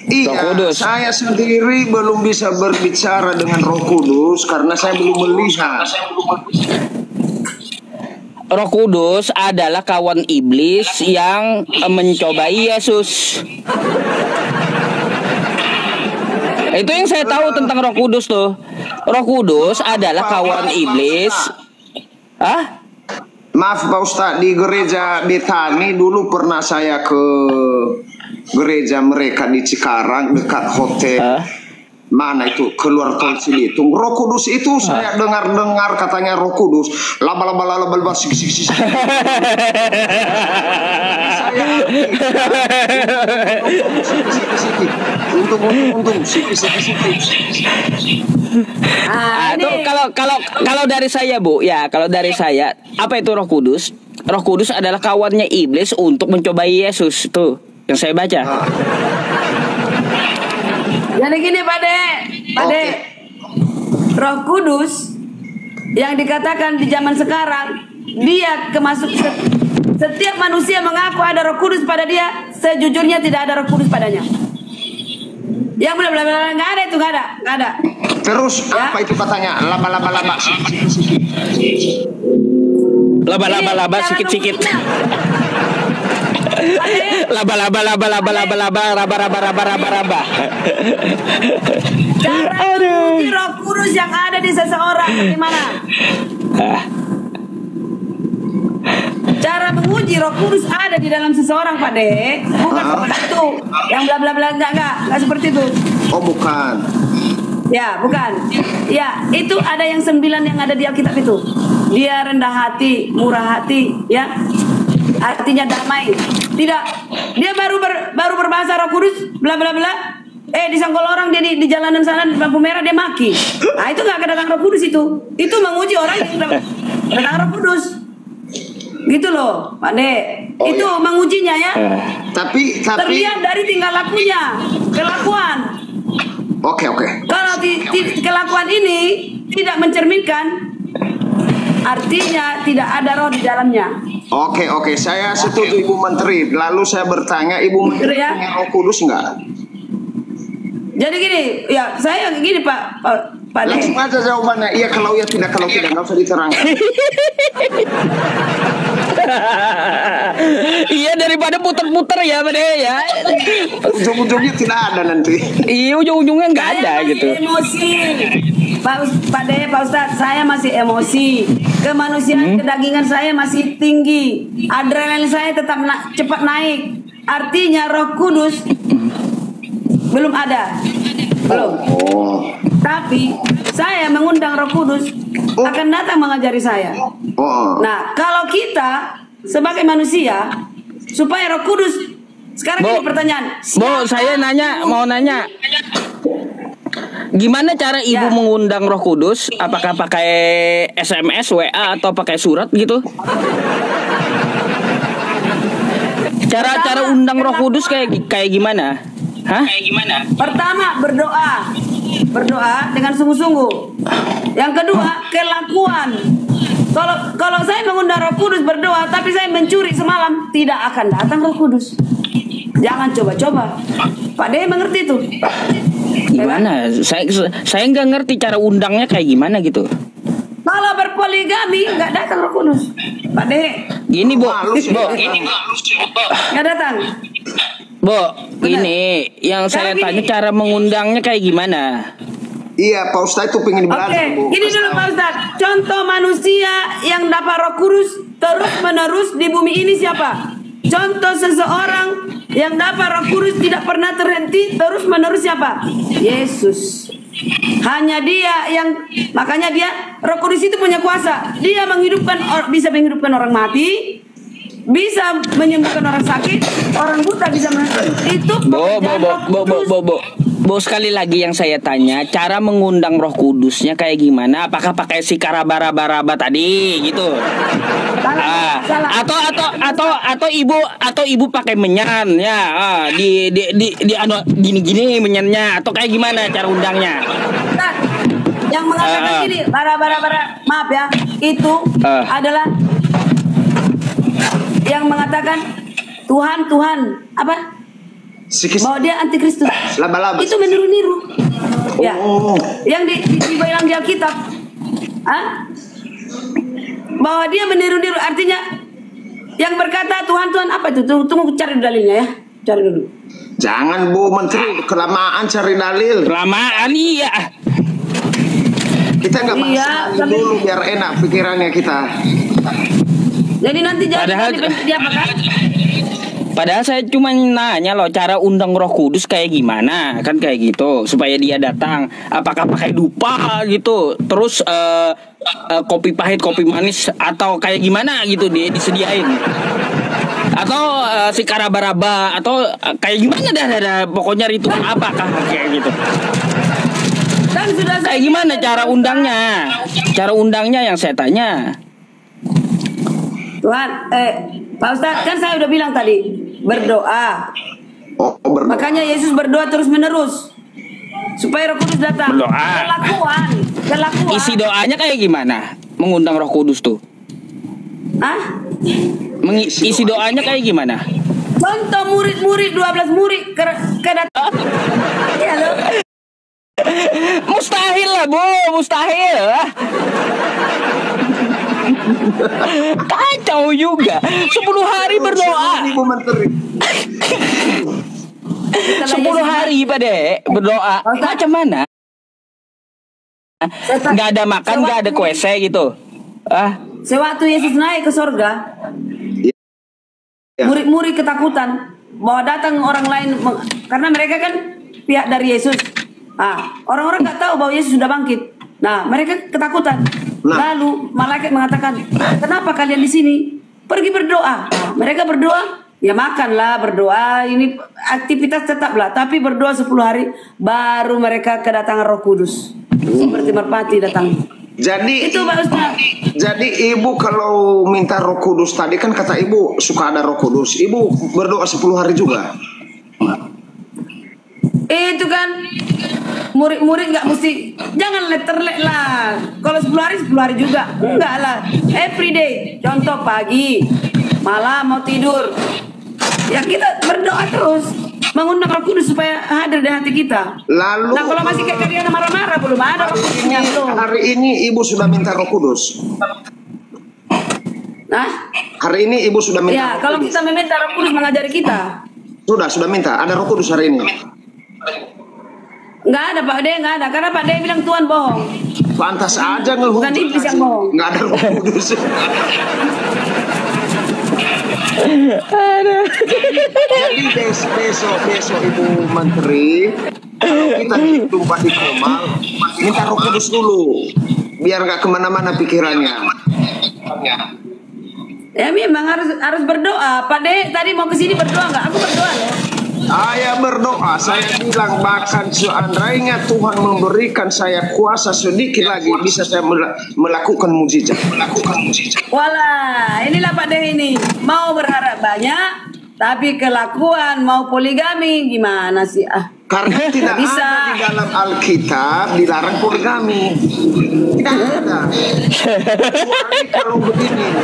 Speaker 2: Iya,
Speaker 3: Roh Kudus.
Speaker 2: saya sendiri belum bisa berbicara dengan Roh Kudus karena saya belum melihat.
Speaker 3: Roh Kudus adalah kawan iblis yang mencobai Yesus. Itu yang saya tahu tentang Roh Kudus tuh. Roh Kudus adalah kawan iblis.
Speaker 2: Maaf Pak Ustadz, di gereja Betani dulu pernah saya ke gereja mereka di Cikarang dekat hotel. Mana itu, keluar tol Cilitung. Roh Kudus itu saya dengar katanya Roh Kudus laba sik. Saya untung sik.
Speaker 3: Kalau dari saya Bu, ya kalau dari saya, apa itu Roh Kudus? Roh Kudus adalah kawannya iblis untuk mencobai Yesus, tuh yang saya baca.
Speaker 1: Jadi gini Pak Dehe, Roh Kudus yang dikatakan di zaman sekarang, dia setiap manusia mengaku ada Roh Kudus pada dia, sejujurnya tidak ada Roh Kudus padanya. Yang benar-benar nggak ada itu, nggak ada.
Speaker 2: Terus
Speaker 1: Ya.
Speaker 2: apa itu katanya? Laba
Speaker 3: Sikit. Laba.
Speaker 1: Cara menguji Roh Kudus yang ada di seseorang gimana? Cara menguji Roh Kudus ada di dalam seseorang Pak Dehe, bukan seperti itu. Yang bla enggak seperti itu.
Speaker 2: Oh bukan.
Speaker 1: Ya, bukan. Ya, itu ada yang 9 yang ada di Alkitab itu. Dia rendah hati, murah hati, ya. Artinya damai. Tidak. Dia baru berbahasa Roh Kudus, bla. Disanggol orang dia di jalanan sana di lampu merah dia maki. Nah, itu enggak kedatangan Roh Kudus itu. Itu menguji orang yang kedatangan Roh Kudus. Gitu loh, Pak De.
Speaker 2: Oh,
Speaker 1: itu
Speaker 2: iya.
Speaker 1: mengujinya ya.
Speaker 2: Tapi
Speaker 1: Terlihat dari tingkah lakunya, kelakuan.
Speaker 2: Oke.
Speaker 1: Kalau kelakuan ini tidak mencerminkan, artinya tidak ada roh di dalamnya.
Speaker 2: Oke, saya setuju Ibu Menteri. Lalu saya bertanya, Ibu Menteri
Speaker 1: Ya.
Speaker 2: punya Roh Kudus nggak?
Speaker 1: Jadi gini, ya saya gini Pak De.
Speaker 2: Langsung aja jawabannya. Iya kalau iya, tidak kalau tidak, nggak usah diterangkan.
Speaker 3: Iya, daripada puter-puter ya Pak De ya.
Speaker 2: Ujung-ujungnya tidak ada nanti.
Speaker 3: Iya, ujung-ujungnya nggak
Speaker 1: Saya
Speaker 3: ada
Speaker 1: masih
Speaker 3: gitu.
Speaker 1: emosi. Pak De, Pak Ustadz, saya masih emosi. Kemanusiaan kedagingan saya masih tinggi. Adrenalin saya tetap cepat naik. Artinya Roh Kudus belum ada. Belum.
Speaker 2: Oh.
Speaker 1: Tapi saya mengundang Roh Kudus akan datang mengajari saya.
Speaker 2: Oh.
Speaker 1: Nah, kalau kita sebagai manusia supaya Roh Kudus sekarang ini pertanyaan.
Speaker 3: Bu, saya mau nanya. Gimana cara Ibu mengundang Roh Kudus? Apakah pakai SMS, WA atau pakai surat gitu? Cara undang Roh Kudus kayak gimana? Hah?
Speaker 1: Pertama, berdoa dengan sungguh-sungguh. Yang kedua, kelakuan. Kalau saya mengundang Roh Kudus berdoa, tapi saya mencuri semalam, tidak akan datang Roh Kudus. Jangan coba-coba. Pak De mengerti tuh.
Speaker 3: Gimana? Saya nggak ngerti cara undangnya kayak gimana gitu.
Speaker 1: Kalau berpoligami nggak datang Roh Kudus, Pak De.
Speaker 3: Gini Bu,
Speaker 1: Nggak datang.
Speaker 3: Bu, ini yang saya
Speaker 1: Gini.
Speaker 3: tanya cara mengundangnya kayak gimana?
Speaker 2: Iya, Pak Ustadz itu pengen
Speaker 1: Oke,
Speaker 2: belajar, Bu.
Speaker 1: gini dulu Pak Ustadz. Contoh manusia yang dapat Roh Kudus terus menerus di bumi ini siapa? Contoh seseorang yang dapat Roh Kudus tidak pernah terhenti terus menerus siapa? Yesus. Hanya dia yang, makanya dia Roh Kudus itu punya kuasa. Dia bisa menghidupkan orang mati, bisa menyembuhkan orang sakit, orang buta bisa itu pekerjaan Roh Kudus.
Speaker 3: Bu, sekali lagi yang saya tanya, cara mengundang Roh Kudusnya kayak gimana? Apakah pakai si karaba-raba tadi gitu?
Speaker 1: Salah.
Speaker 3: Atau ibu pakai menyan ya, di gini menyannya, atau kayak gimana cara undangnya?
Speaker 1: Nah, yang mengatakan gini, bara, maaf ya, itu adalah yang mengatakan Tuhan apa? Bahwa dia antikristus.
Speaker 2: Laba-laba.
Speaker 1: Itu meniru-niru. Ya.
Speaker 2: Oh.
Speaker 1: Yang dibilang di Alkitab. Bahwa dia meniru-niru, artinya yang berkata Tuhan apa itu? Tunggu cari dalilnya ya. Cari dulu.
Speaker 2: Jangan Bu Menteri, kelamaan cari dalil.
Speaker 3: Kelamaan iya.
Speaker 2: Kita nggak bahas dalil dulu biar enak pikirannya kita.
Speaker 1: Jadi nanti jangan dia apa kan?
Speaker 3: Padahal saya cuma nanya loh, cara undang Roh Kudus kayak gimana, kan kayak gitu supaya dia datang. Apakah pakai dupa gitu, terus kopi pahit, kopi manis, atau kayak gimana gitu dia disediain? Atau si karaba-raba, atau kayak gimana dah pokoknya ritual apakah kayak gitu?
Speaker 1: Kan sudah
Speaker 3: Kayak gimana cara undangnya? Cara undangnya yang saya tanya.
Speaker 1: Tuhan, Pak Ustadz, kan saya udah bilang tadi berdoa.
Speaker 2: Berdoa.
Speaker 1: Makanya Yesus berdoa terus menerus supaya Roh Kudus datang.
Speaker 3: Berdoa.
Speaker 1: Kelakuan.
Speaker 3: Isi doanya kayak gimana? Mengundang Roh Kudus tuh. Isi doanya kayak gimana?
Speaker 1: Contoh murid-murid 12 murid kedatang. Iya loh.
Speaker 3: Mustahil lah Bu, mustahil. Kacau juga. 10 hari berdoa.
Speaker 2: Ibu Menteri.
Speaker 3: 10 hari Pak De berdoa. Macam mana? Nggak ada makan, nggak ada kuese gitu.
Speaker 1: Sewaktu Yesus naik ke sorga, murid-murid ketakutan bahwa datang orang lain karena mereka kan pihak dari Yesus. Orang-orang nggak tahu bahwa Yesus sudah bangkit. Nah, mereka ketakutan. Lalu malaikat mengatakan, kenapa kalian di sini? Pergi berdoa. Mereka berdoa, ya makanlah, berdoa. Ini aktivitas tetaplah. Tapi berdoa 10 hari, baru mereka kedatangan Roh Kudus. Seperti merpati datang.
Speaker 2: Jadi
Speaker 1: Itu Pak Ustaz.
Speaker 2: Jadi ibu kalau minta Roh Kudus tadi kan kata ibu suka ada Roh Kudus. Ibu berdoa 10 hari juga.
Speaker 1: Itu kan murid-murid nggak mesti, jangan letterlek lah. Kalau 10 hari juga, enggak lah. Every day. Contoh pagi, malam mau tidur, ya kita berdoa terus, mengundang Roh Kudus supaya hadir di hati kita.
Speaker 2: Lalu
Speaker 1: Nah kalau masih kayak kalian marah-marah, belum ada Roh Kudusnya belum.
Speaker 2: hari ini ibu sudah minta Roh Kudus.
Speaker 1: Nah,
Speaker 2: Hari ini ibu sudah minta.
Speaker 1: ya
Speaker 2: Roh
Speaker 1: kalau
Speaker 2: Kudus.
Speaker 1: kita meminta Roh Kudus mengajari kita,
Speaker 2: Sudah minta. Ada Roh Kudus hari ini.
Speaker 1: nggak ada Pak De, nggak ada, karena Pak De bilang Tuhan bohong.
Speaker 2: Pantas aja ngeluh.
Speaker 1: Bukan iblis yang bohong.
Speaker 2: Nggak ada Roh Kudus. Jadi besok Ibu Menteri, kalau kita jumpa di Kemal, minta Roh Kudus dulu, biar nggak kemana-mana pikirannya.
Speaker 1: Ya memang harus berdoa. Pak De tadi mau ke sini berdoa nggak? Aku berdoa loh.
Speaker 2: Saya berdoa, saya bilang bahkan seandainya Tuhan memberikan saya kuasa sedikit lagi, bisa saya melakukan mujizat.
Speaker 1: Walah, inilah Pak De ini. Mau berharap banyak, tapi kelakuan mau poligami gimana sih?
Speaker 2: Karena tidak
Speaker 1: bisa.
Speaker 2: ada di dalam Alkitab dilarang poligami. Tidak ada. Kecuali kalau begini,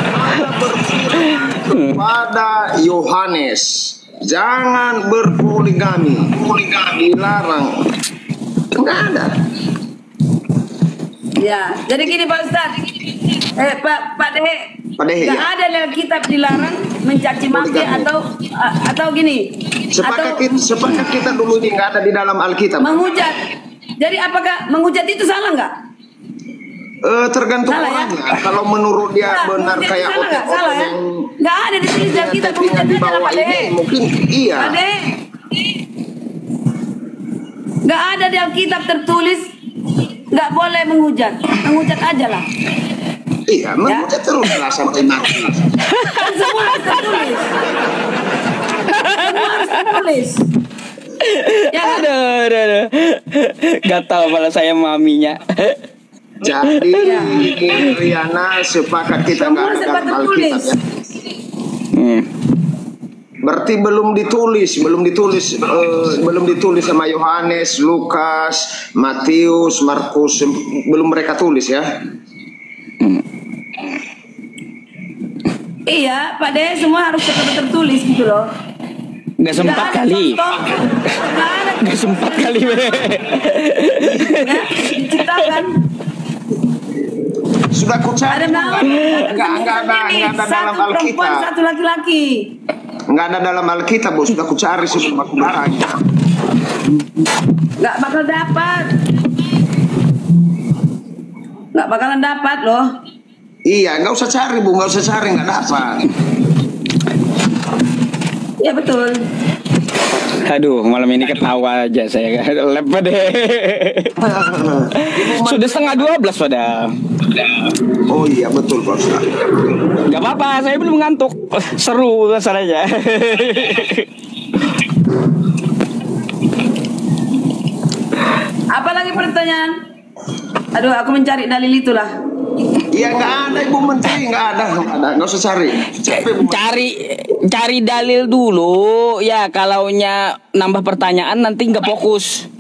Speaker 2: Allah berfirman kepada Yohanes, jangan berpoligami. Dilarang. Tidak ada.
Speaker 1: Ya, jadi gini Pak Ustaz. Pak De.
Speaker 2: Pak De,
Speaker 1: Nggak
Speaker 2: ya.
Speaker 1: ada dalam kitab dilarang mencaci maki
Speaker 2: Poligami.
Speaker 1: atau gini.
Speaker 2: Sepakat
Speaker 1: Atau
Speaker 2: kita dulu ini nggak ada di dalam Alkitab.
Speaker 1: menghujat. Jadi apakah menghujat itu salah nggak?
Speaker 2: Tergantung
Speaker 1: Salah ya?
Speaker 2: orangnya. Kalau menurut dia
Speaker 1: Nah,
Speaker 2: benar
Speaker 1: menghujat
Speaker 2: kayak
Speaker 1: itu salah nggak? Salah ya?
Speaker 2: yang
Speaker 1: Nggak ada di tulis dalam kitab menghujat
Speaker 2: di
Speaker 1: aja lah
Speaker 2: bawah
Speaker 1: Pak De.
Speaker 2: ini mungkin iya.
Speaker 1: Pak De. Nggak ada di Alkitab tertulis nggak boleh menghujat. Menghujat aja lah.
Speaker 2: Iya, menghujat terus lah sampai mati.
Speaker 1: Kan semua harus tertulis. Semua harus tertulis. Ya kan?
Speaker 3: Aduh. Gak tahu malah saya maminya.
Speaker 2: Jadi Riana sepakat kita nggak
Speaker 1: Semua
Speaker 2: ada
Speaker 1: sempat
Speaker 2: dalam
Speaker 1: tertulis.
Speaker 2: Alkitab ya. Berarti belum ditulis sama Yohanes, Lukas, Matius, Markus, belum mereka tulis ya.
Speaker 1: Iya, Pak De, semua harus tertulis gitu loh.
Speaker 3: Gak sempat
Speaker 1: Nggak ada
Speaker 3: kali.
Speaker 1: contoh, nggak ada
Speaker 3: Gak sempat kali.
Speaker 1: ya, diciptakan.
Speaker 2: Sudah ku cari.
Speaker 1: Ada nama.
Speaker 2: Nggak ada dalam
Speaker 1: Satu perempuan,
Speaker 2: Alkitab.
Speaker 1: satu laki-laki.
Speaker 2: Nggak ada dalam Alkitab, Bos. Sudah ku cari sebelum aku bertanya.
Speaker 1: Nggak bakal dapat. Nggak bakalan dapat loh.
Speaker 2: Iya, nggak usah cari, Bu. Nggak usah cari, nggak dapat.
Speaker 1: Ya betul.
Speaker 3: Aduh, malam ini ketawa aja saya. Lepas deh. Sudah 11:30 pada.
Speaker 2: Oh iya, betul, Pak Ustaz.
Speaker 3: Gak apa-apa, saya belum ngantuk. Seru masalahnya.
Speaker 1: Apa lagi pertanyaan? Aduh, aku mencari dalil itulah.
Speaker 2: Iya, nggak ada, Ibu Menteri, nggak ada, nggak usah cari. Capek, Bu.
Speaker 3: Cari dalil dulu ya, kalaunya nambah pertanyaan nanti nggak fokus.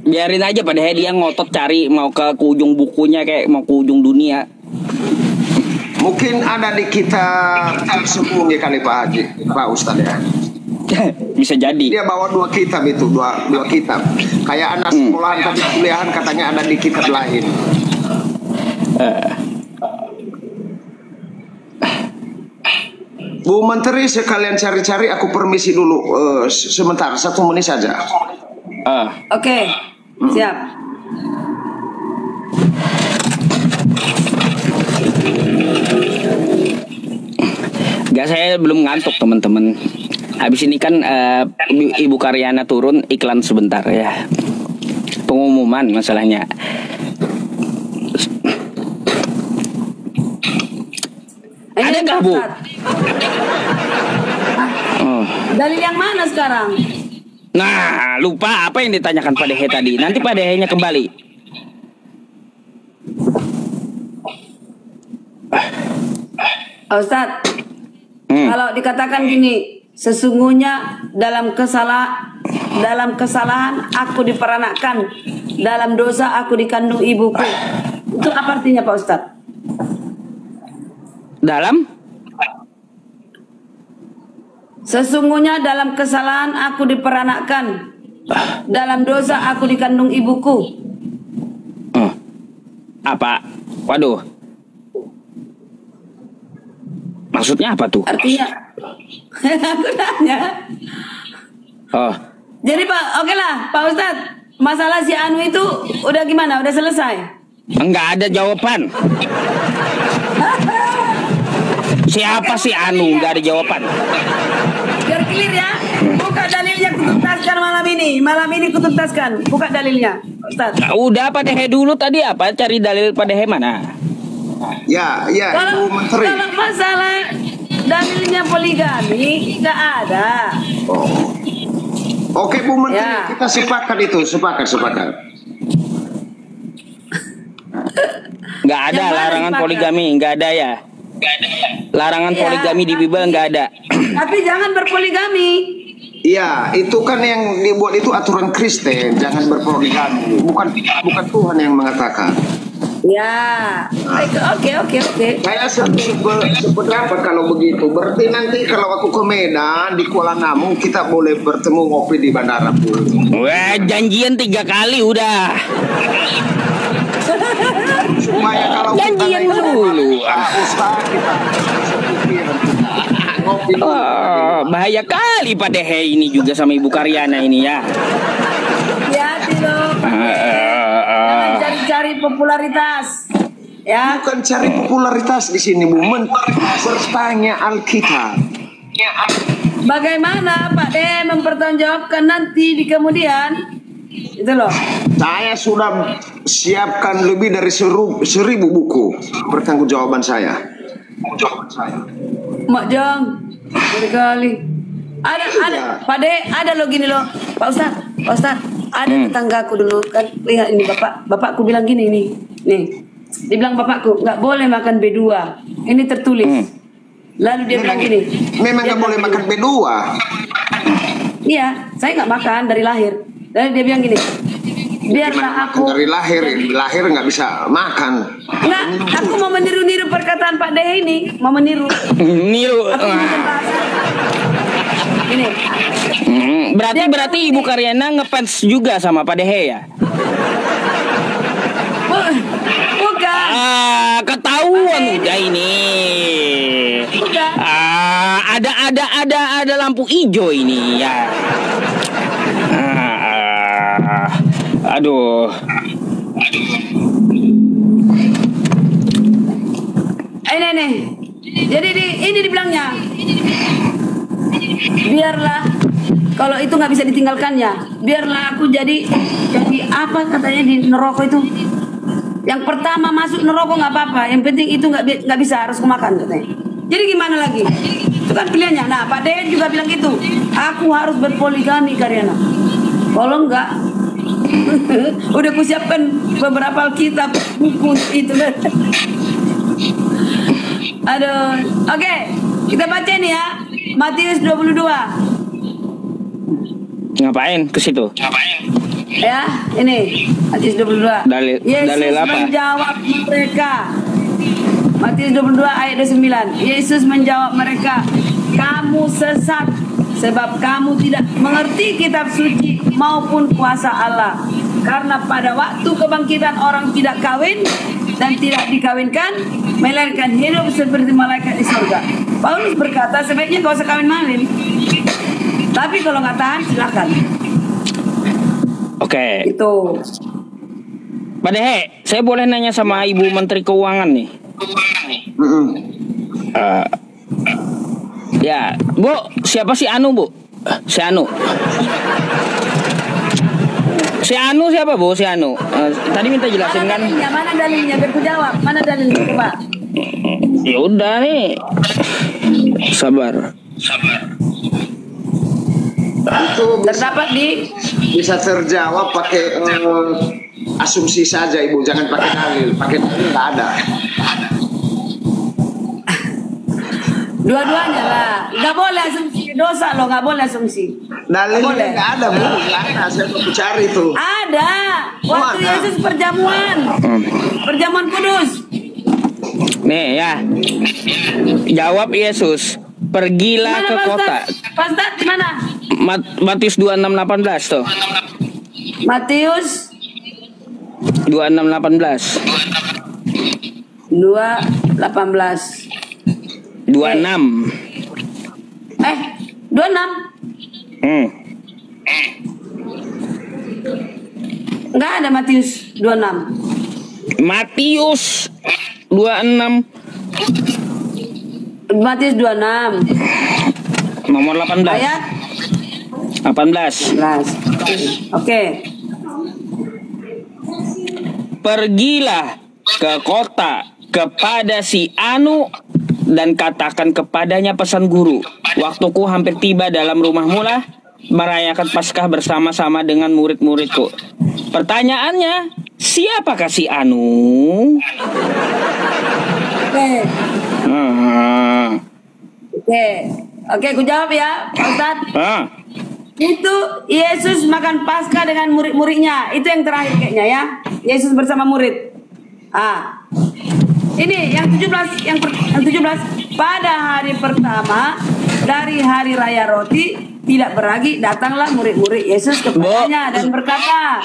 Speaker 3: Biarin aja pada dia ngotot cari mau ke ujung bukunya kayak mau ke ujung dunia.
Speaker 2: Mungkin ada di kitab tersembunyi kali Pak Haji, Pak Ustadz ya.
Speaker 3: Bisa jadi.
Speaker 2: Dia bawa dua kitab itu, dua kitab. Kayak anak sekolahan tapi kuliahan katanya ada di kitab lain. Bu Menteri sekalian cari-cari, aku permisi dulu sebentar, 1 menit saja.
Speaker 1: Oke, siap.
Speaker 3: Gak, saya belum ngantuk teman-teman. Habis ini kan Ibu Karyana turun, iklan sebentar ya. Pengumuman masalahnya. Ada nggak, Bu?
Speaker 1: Dalil yang mana sekarang?
Speaker 3: Nah, lupa apa yang ditanyakan Pak Dehe tadi. Nanti Pak Dehe-nya kembali.
Speaker 1: Ustadz, kalau dikatakan gini, sesungguhnya dalam kesalahan aku diperanakkan, dalam dosa aku dikandung ibuku. Itu apa artinya Pak Ustadz? Sesungguhnya dalam kesalahan aku diperanakkan, dalam dosa aku dikandung ibuku.
Speaker 3: Apa? Waduh. Maksudnya apa tuh?
Speaker 1: Artinya, aku nanya.
Speaker 3: Oh.
Speaker 1: Jadi Pak, oke lah Pak Ustadz, masalah si Anu itu udah gimana? Udah selesai?
Speaker 3: Enggak ada jawaban. Siapa sih Anu? Enggak ada jawaban.
Speaker 1: Biar clear ya. Buka dalilnya kutuntaskan malam ini. Malam ini kutuntaskan. Buka dalilnya, Ustadz.
Speaker 3: Udah Pak Dehe dulu tadi apa? Cari dalil Pak Dehe mana?
Speaker 2: Ya,
Speaker 1: Kalau
Speaker 2: Ibu Menteri.
Speaker 1: kalau masalah dalilnya poligami nggak ada.
Speaker 2: Oh. Oke Bu Menteri,
Speaker 1: Ya.
Speaker 2: kita sepakat itu, sepakat.
Speaker 3: Nggak ada
Speaker 1: Yang mana
Speaker 3: larangan
Speaker 1: dipakai?
Speaker 3: poligami, nggak ada ya. Larangan
Speaker 1: Iya,
Speaker 3: poligami di Bible nggak ada.
Speaker 1: Tapi jangan berpoligami.
Speaker 2: Iya, itu kan yang dibuat itu aturan Kristen, jangan berpoligami. Bukan Tuhan yang mengatakan.
Speaker 1: Ya, oke.
Speaker 2: Saya sependapat kalau begitu. Berarti nanti kalau aku ke Medan di Kuala Namu kita boleh bertemu ngopi di bandara Bu.
Speaker 3: Wah, janjian 3 kali udah.
Speaker 2: Supaya kalau
Speaker 3: Janjian
Speaker 2: kita
Speaker 3: dulu.
Speaker 2: usaha kita ngopi dulu.
Speaker 3: Oh, bahaya kali Pak Dehe ini juga sama Ibu Karyana ini ya.
Speaker 1: Hati-hati loh. Jangan cari-cari popularitas. Ya.
Speaker 2: Bukan cari popularitas di sini Bu, bertanya Alkitab.
Speaker 1: Bagaimana Pak De mempertanggungjawabkan nanti di kemudian? Itu loh.
Speaker 2: Saya sudah siapkan lebih dari 1000 buku pertanggungjawaban saya.
Speaker 1: Mak Jong, berkali. Ada, Pak De, ada lo gini loh, Pak Ustadz, ada tetanggaku dulu kan, lihat ini bapakku bilang gini nih, dibilang bapakku nggak boleh makan B2, ini tertulis. Lalu dia bilang gini,
Speaker 2: Memang nggak boleh makan B2.
Speaker 1: Iya, saya nggak makan dari lahir. Lalu dia bilang gini, biarlah aku
Speaker 2: Dari lahir nggak bisa makan.
Speaker 1: nggak, aku mau meniru-niru perkataan Pak De ini, mau meniru.
Speaker 3: Niru.
Speaker 1: Aku mau bahasa. Ini.
Speaker 3: Berarti Ibu Karyana ngefans juga sama Pak Dehe ya?
Speaker 1: Bukan.
Speaker 3: Ketahuan udah ini.
Speaker 1: Bukan.
Speaker 3: Ada lampu hijau ini ya. Aduh.
Speaker 1: Nih. Jadi ini dibilangnya. Biarlah kalau itu nggak bisa ditinggalkannya, biarlah aku jadi apa katanya di neraka itu. Yang pertama masuk neraka nggak apa-apa, yang penting itu nggak bisa harus kumakan katanya. Jadi gimana lagi? Itu kan pilihannya. Nah Pak De juga bilang gitu. Aku harus berpoligami Karyana. Kalau enggak, udah kusiapkan beberapa kitab buku itu. Aduh, oke, kita baca nih ya. Matius 22.
Speaker 3: Ngapain ke situ?
Speaker 1: Ya, ini Matius 22. Yesus
Speaker 3: dalil apa?
Speaker 1: menjawab mereka. Matius 22 ayat 29. Yesus menjawab mereka, kamu sesat sebab kamu tidak mengerti kitab suci maupun kuasa Allah. Karena pada waktu kebangkitan orang tidak kawin dan tidak dikawinkan, melainkan hidup seperti malaikat di surga. Paulus berkata sebaiknya gak usah kawin-mawin. Tapi kalau nggak tahan silakan.
Speaker 3: Oke.
Speaker 1: Itu.
Speaker 3: Pak Dehe, saya boleh nanya sama Ibu Menteri Keuangan nih. Ya, Bu, siapa si Anu, Bu? Si Anu. Si Anu siapa, Bu? Si Anu. Tadi minta jelasin kan?
Speaker 1: Mana dalilnya? Biar ku jawab. Mana dalilnya, Pak?
Speaker 3: Ya udah nih. Sabar.
Speaker 2: Itu
Speaker 1: terdapat di
Speaker 2: bisa terjawab pakai asumsi saja Ibu, jangan pakai dalil. Pakai dalil nggak ada.
Speaker 1: dua-duanya lah. Nggak boleh asumsi, dosa loh, nggak boleh asumsi.
Speaker 2: Dalilnya nggak ada Bu, nggak ada. Saya mau cari itu.
Speaker 1: Ada. Waktu
Speaker 2: ada.
Speaker 1: Yesus perjamuan kudus.
Speaker 3: Nih ya. Jawab Yesus, pergilah ke kota.
Speaker 1: Pak Ustaz di mana?
Speaker 3: Matius 26:18 tuh.
Speaker 1: Matius
Speaker 3: 26:18.
Speaker 1: 2:18.
Speaker 3: 26.
Speaker 1: 26. Enggak ada Matius 26.
Speaker 3: Matius 26
Speaker 1: Matius 26
Speaker 3: nomor 18.
Speaker 1: ayat
Speaker 3: 18.
Speaker 1: 11. Oke.
Speaker 3: Pergilah ke kota kepada si Anu dan katakan kepadanya, pesan guru, waktuku hampir tiba, dalam rumahmu lah merayakan Paskah bersama-sama dengan murid-muridku. Pertanyaannya, siapakah si Anu?
Speaker 1: Oke. Oke, aku jawab ya, Pak Ustadz. Itu Yesus makan Paskah dengan murid-muridnya. Itu yang terakhir kayaknya ya. Yesus bersama murid. Ini yang 17, yang 17. Pada hari pertama dari hari raya roti tidak beragi, datanglah murid-murid Yesus kepadanya dan berkata,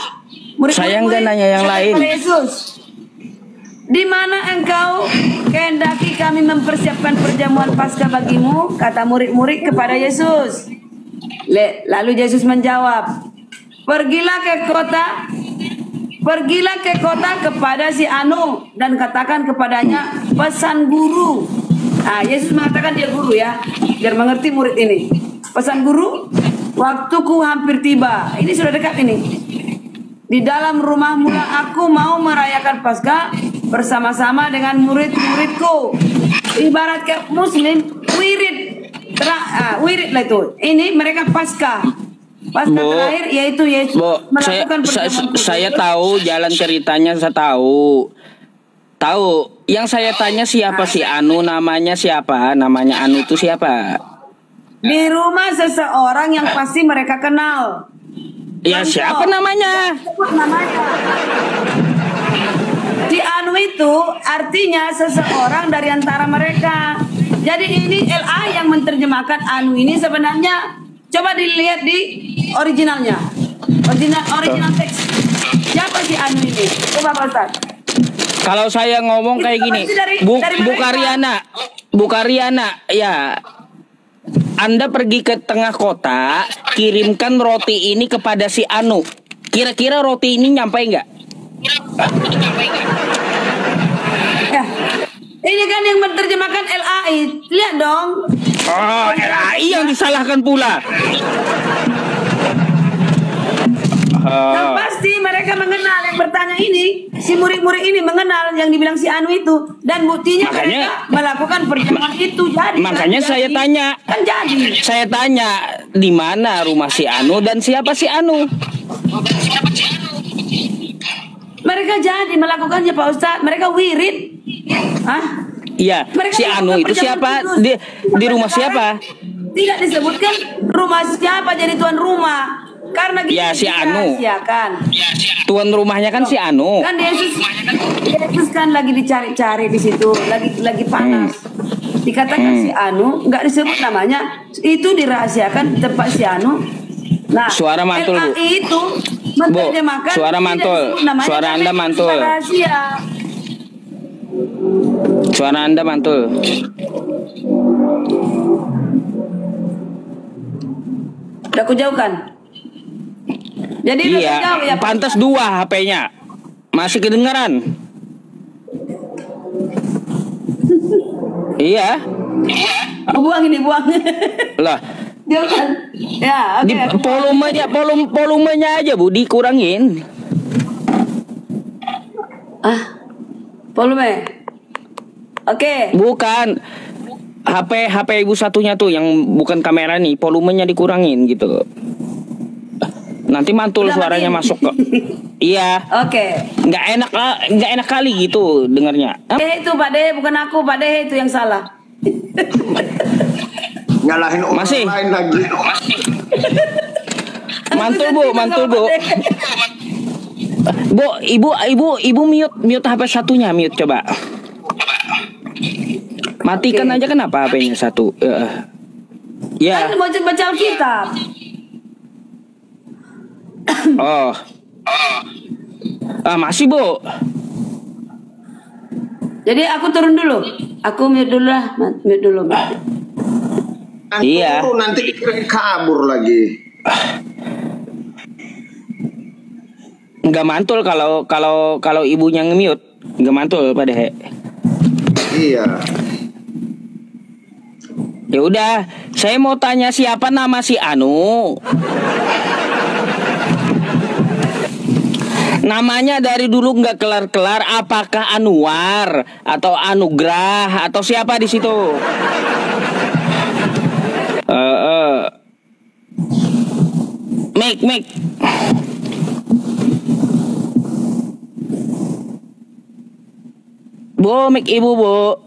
Speaker 3: saya nggak nanya yang lain.
Speaker 1: Yesus, di mana engkau kehendaki kami mempersiapkan perjamuan Paskah bagimu? Kata murid-murid kepada Yesus. Lalu Yesus menjawab, pergilah ke kota kepada si Anu dan katakan kepadanya, pesan guru. Yesus mengatakan dia guru ya, biar mengerti murid ini. Pesan guru, waktuku hampir tiba. Ini sudah dekat ini. Di dalam rumahmu lah aku mau merayakan Paskah bersama-sama dengan murid-muridku. Ibarat kayak Muslim, wirid lah itu. Ini mereka Paskah. Paskah terakhir yaitu Yesus melakukan
Speaker 3: saya tahu jalan ceritanya, saya tahu. Yang saya tanya siapa si Anu, namanya siapa? Namanya Anu itu siapa?
Speaker 1: Di rumah seseorang yang pasti mereka kenal.
Speaker 3: Ya, siapa namanya?
Speaker 1: Si Anu itu artinya seseorang dari antara mereka. Jadi ini LA yang menerjemahkan Anu ini sebenarnya, coba dilihat di originalnya. Original teks. Siapa si Anu ini? Coba Pak Ustaz.
Speaker 3: Kalau saya ngomong kayak gini, Bu Karyana, ya, Anda pergi ke tengah kota, kirimkan roti ini kepada si Anu. Kira-kira roti ini nyampe nggak?
Speaker 1: Ya, ini kan yang menerjemahkan LAI. Lihat dong.
Speaker 3: Oh, LAI yang disalahkan pula.
Speaker 1: Yang pasti mereka mengenal, yang bertanya ini, si murid-murid ini mengenal yang dibilang si Anu itu, dan buktinya mereka melakukan perjamuan itu. Jadi
Speaker 3: makanya saya tanya, saya tanya di mana rumah si Anu dan siapa si Anu?
Speaker 1: Mereka jadi melakukannya Pak Ustadz. Mereka wirid.
Speaker 3: Iya, si Anu itu siapa? Di rumah siapa?
Speaker 1: Tidak disebutkan rumah siapa jadi tuan rumah. Karena
Speaker 3: ya si Anu. Tuan rumahnya kan si Anu.
Speaker 1: Kan Yesus kan lagi dicari-cari di situ, lagi panas. Dikatakan si Anu, nggak disebut namanya. Itu dirahasiakan tempat si Anu. Nah,
Speaker 3: suara mantul, Bu.
Speaker 1: Itu menerjemahkan,
Speaker 3: suara mantul. Suara Anda mantul. Suara Anda mantul.
Speaker 1: Udah aku jauhkan. Jadi
Speaker 3: iya, ya, pantas 2 HP-nya. Masih kedengaran. Iya.
Speaker 1: Buang ini, buang.
Speaker 3: Lah.
Speaker 1: Jauhkan. Ya,
Speaker 3: okay. Volumenya aja, Bu, dikurangin.
Speaker 1: Volume. Oke.
Speaker 3: Bukan. HP ibu satunya tuh yang bukan kamera nih, volumenya dikurangin gitu. Nanti mantul
Speaker 1: Udah
Speaker 3: suaranya
Speaker 1: matiin.
Speaker 3: masuk kok. Iya.
Speaker 1: Oke.
Speaker 3: Nggak enak kali gitu dengarnya.
Speaker 1: Itu Pak Dehe, bukan aku. Pak Dehe itu yang salah.
Speaker 2: Nyalahin orang
Speaker 3: Masih?
Speaker 2: lain lagi.
Speaker 3: Mantul Bu, mantul Bu. Bu, ibu mute HP satunya, mute coba. Matikan
Speaker 1: Oke.
Speaker 3: aja, kenapa HP-nya satu? Ya.
Speaker 1: Kan mau baca Alkitab.
Speaker 3: Oh. Masih Bu.
Speaker 1: Jadi aku turun dulu. Aku mute dulu lah. Mute dulu.
Speaker 3: Iya.
Speaker 2: Turun, nanti dikira kabur lagi.
Speaker 3: Nggak mantul kalau ibunya nge-mute. Nggak mantul Pak Dehe.
Speaker 2: Iya.
Speaker 3: Ya udah, saya mau tanya siapa nama si Anu. Namanya dari dulu nggak kelar-kelar. Apakah Anwar atau Anugrah atau siapa di situ? Mik. Bu, mik ibu Bu.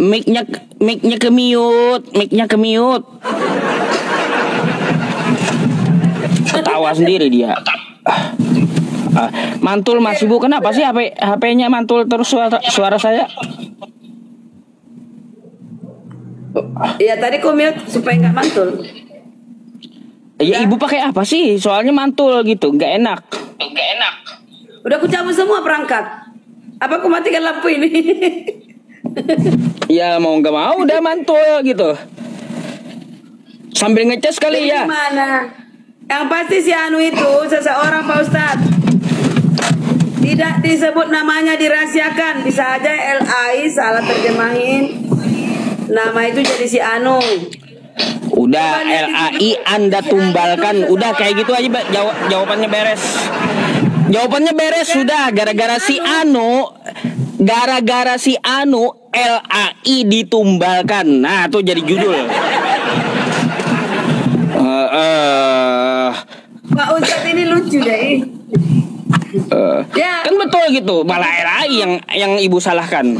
Speaker 3: Mic-nya ke mute. Ketawa sendiri dia. Mantul masih Bu. Kenapa sih HP-nya mantul terus suara saya?
Speaker 1: Iya tadi aku mute supaya nggak mantul.
Speaker 3: Ya ibu pakai apa sih? Soalnya mantul gitu, nggak enak.
Speaker 1: Udah aku cabut semua perangkat. Apa aku matikan lampu ini?
Speaker 3: Ya mau nggak mau udah mantul gitu. Sambil ngecas kali
Speaker 1: Jadi
Speaker 3: ya.
Speaker 1: gimana? Yang pasti si Anu itu seseorang Pak Ustadz. Tidak disebut namanya, dirahasiakan. Bisa aja LAI salah terjemahin. Nama itu jadi si Anu.
Speaker 3: Udah LAI Anda tumbalkan. Udah kayak gitu aja jawabannya beres. Jawabannya beres sudah. Gara-gara si Anu LAI ditumbalkan. Nah tuh jadi judul.
Speaker 1: Pak Ustadz ini lucu deh. Ya.
Speaker 3: Kan betul gitu. Malah LAI yang ibu salahkan.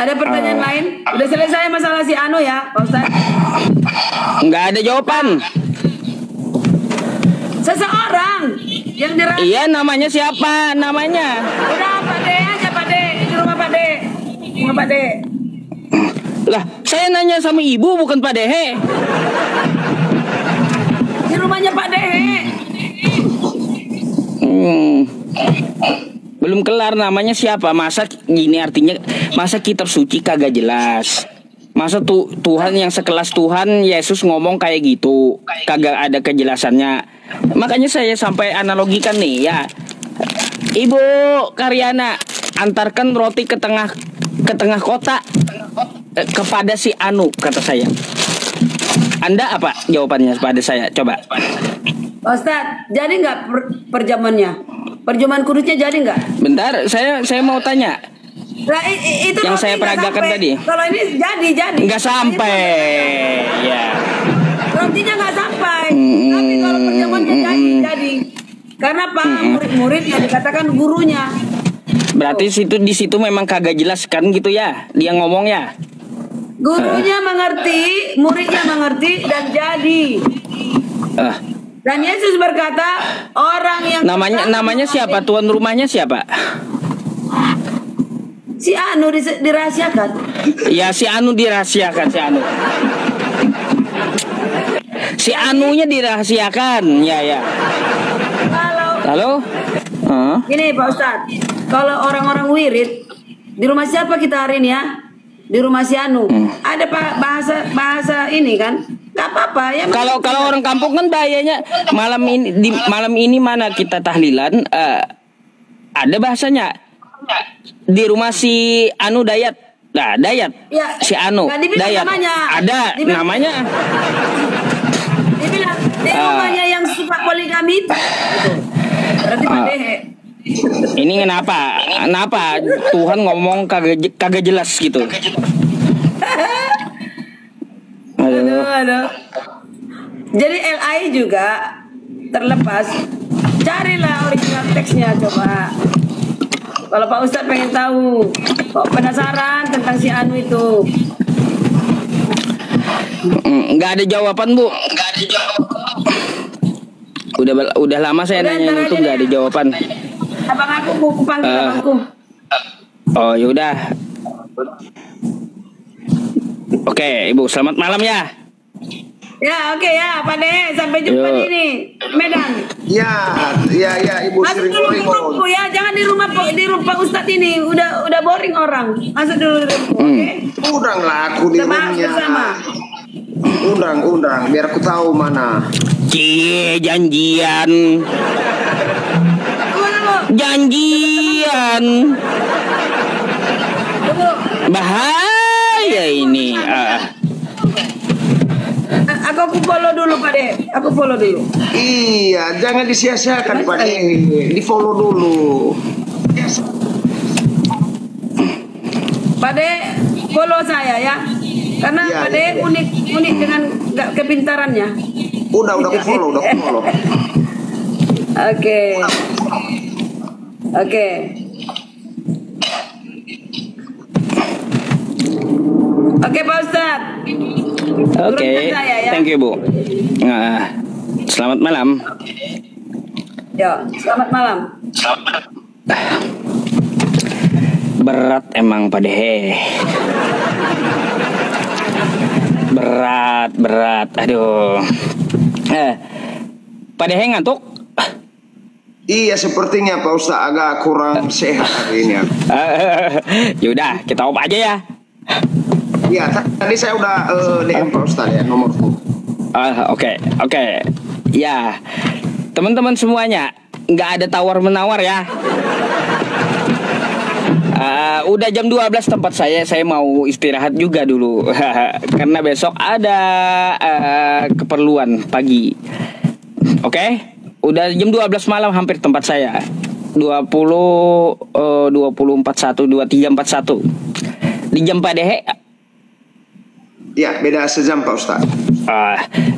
Speaker 1: Ada pertanyaan lain? Udah selesai masalah si Anu ya, Pak Ustadz?
Speaker 3: Nggak ada jawaban.
Speaker 1: Seseorang yang dirahasiakan.
Speaker 3: Iya namanya siapa? Namanya.
Speaker 1: Udah Pak De aja Pak De. Di rumah Pak De. Rumah Pak De.
Speaker 3: Lah saya nanya sama ibu bukan Pak Dehe.
Speaker 1: Di rumahnya Pak Dehe.
Speaker 3: Belum kelar namanya siapa. Masa gini artinya. Masa kitab suci kagak jelas. Masa Tuhan yang sekelas Tuhan Yesus ngomong kayak gitu. Kagak ada kejelasannya. Makanya saya sampai analogikan nih ya. Ibu Karyana, antarkan roti ke tengah kota kepada si Anu, kata saya. Anda apa jawabannya pada saya? Coba.
Speaker 1: Pak Ustadz, jadi nggak perjamuannya? Perjamuan kudusnya jadi nggak?
Speaker 3: Bentar, saya mau tanya.
Speaker 1: Nah, itu
Speaker 3: Yang
Speaker 1: roti
Speaker 3: saya
Speaker 1: nggak
Speaker 3: peragakan
Speaker 1: sampai.
Speaker 3: tadi.
Speaker 1: Kalau ini jadi.
Speaker 3: Nggak sampai. Ya.
Speaker 1: Rotinya nggak sampai. Tapi kalau perjamuannya jadi. Karena Pak murid-murid yang dikatakan gurunya.
Speaker 3: Berarti di situ memang kagak jelas kan gitu ya? Dia ngomong ya.
Speaker 1: Gurunya mengerti, muridnya mengerti dan jadi. Dan Yesus berkata, orang yang
Speaker 3: Namanya siapa? Tuan rumahnya siapa?
Speaker 1: Si Anu dirahasiakan.
Speaker 3: Ya si Anu dirahasiakan si Anu. Si Anunya dirahasiakan. Ya. Halo?
Speaker 1: Gini Pak Ustadz, kalau orang-orang wirid di rumah siapa kita hari ini ya? Di rumah si Anu. Ada Pak bahasa ini kan? Gak apa-apa ya.
Speaker 3: Kalau orang kampung kan bahayanya malam ini mana kita tahlilan ada bahasanya di rumah si Anu Dayat. Nah, Dayat.
Speaker 1: Ya,
Speaker 3: si Anu Dayat.
Speaker 1: Namanya.
Speaker 3: Ada namanya.
Speaker 1: Dibilang di rumahnya yang suka poligami itu. Berarti Pak Dehe.
Speaker 3: Ini kenapa? Kenapa Tuhan ngomong kagak jelas gitu?
Speaker 1: Aduh. Jadi LI juga terlepas. Carilah original teksnya coba. Kalau Pak Ustadz pengen tahu, kok penasaran tentang si Anu itu?
Speaker 3: Nggak ada jawaban, Bu. Udah lama saya nanya itu nggak ada jawaban.
Speaker 1: Abang aku panggil abangku.
Speaker 3: Oh yaudah. Oke, Ibu, selamat malam ya.
Speaker 1: Ya, oke ya, Pak De, sampai jumpa
Speaker 3: Yo.
Speaker 1: di ini Medan.
Speaker 2: Ya, Ibu
Speaker 1: Masuk
Speaker 2: sering
Speaker 1: dulu di
Speaker 2: ribut.
Speaker 1: rumahku ya, jangan di rumah Pak Ustadz ini, udah boring orang. Masuk dulu di rumahku, oke?
Speaker 2: Undanglah aku di
Speaker 1: Kita bahas
Speaker 2: rumahnya.
Speaker 1: bersama.
Speaker 2: Undang, biar aku tahu mana.
Speaker 3: Cie, janjian. Janjian.
Speaker 1: Tunggu.
Speaker 3: Bahaya ini.
Speaker 1: Aku follow dulu Pak De, aku follow dulu.
Speaker 2: Iya, jangan disia-siakan Pak De. Di follow dulu.
Speaker 1: Pak De, follow saya ya. Karena
Speaker 2: Iya,
Speaker 1: Pak De
Speaker 2: iya.
Speaker 1: unik dengan kepintarannya.
Speaker 2: Udah aku follow.
Speaker 1: Oke. Oke Pak Ustadz.
Speaker 3: Oke,
Speaker 1: Turunkan saya, ya.
Speaker 3: thank you Bu. Selamat malam.
Speaker 1: Yo, selamat malam.
Speaker 3: Berat emang Pak Dehe. Berat. Aduh. Pak Dehe ngantuk?
Speaker 2: Iya, sepertinya Pak Ustaz agak kurang sehat hari ini.
Speaker 3: Yaudah, kita op aja ya.
Speaker 2: Iya, tadi saya udah DM Pak Ustaz ya nomorku.
Speaker 3: Oke. Ya, teman-teman semuanya, nggak ada tawar-menawar ya. Udah jam 12 tempat saya mau istirahat juga dulu. Karena besok ada keperluan pagi. Oke? Udah jam 12 malam hampir tempat saya. 23:41 di jam Pak Dehe.
Speaker 2: Ya, beda sejam Pak Ustaz.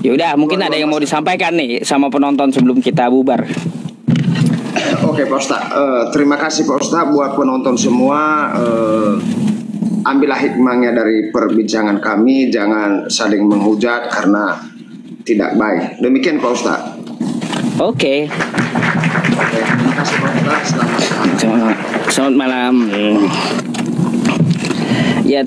Speaker 3: Yaudah, mungkin ada yang mau disampaikan nih sama penonton sebelum kita bubar.
Speaker 2: Oke Pak Ustaz, terima kasih Pak Ustaz buat penonton semua. Ambillah hikmahnya dari perbincangan kami, jangan saling menghujat karena tidak baik. Demikian Pak Ustaz.
Speaker 3: Oke.
Speaker 2: Terima kasih Pak Ustaz. Selamat malam.
Speaker 3: Selamat malam. Ya.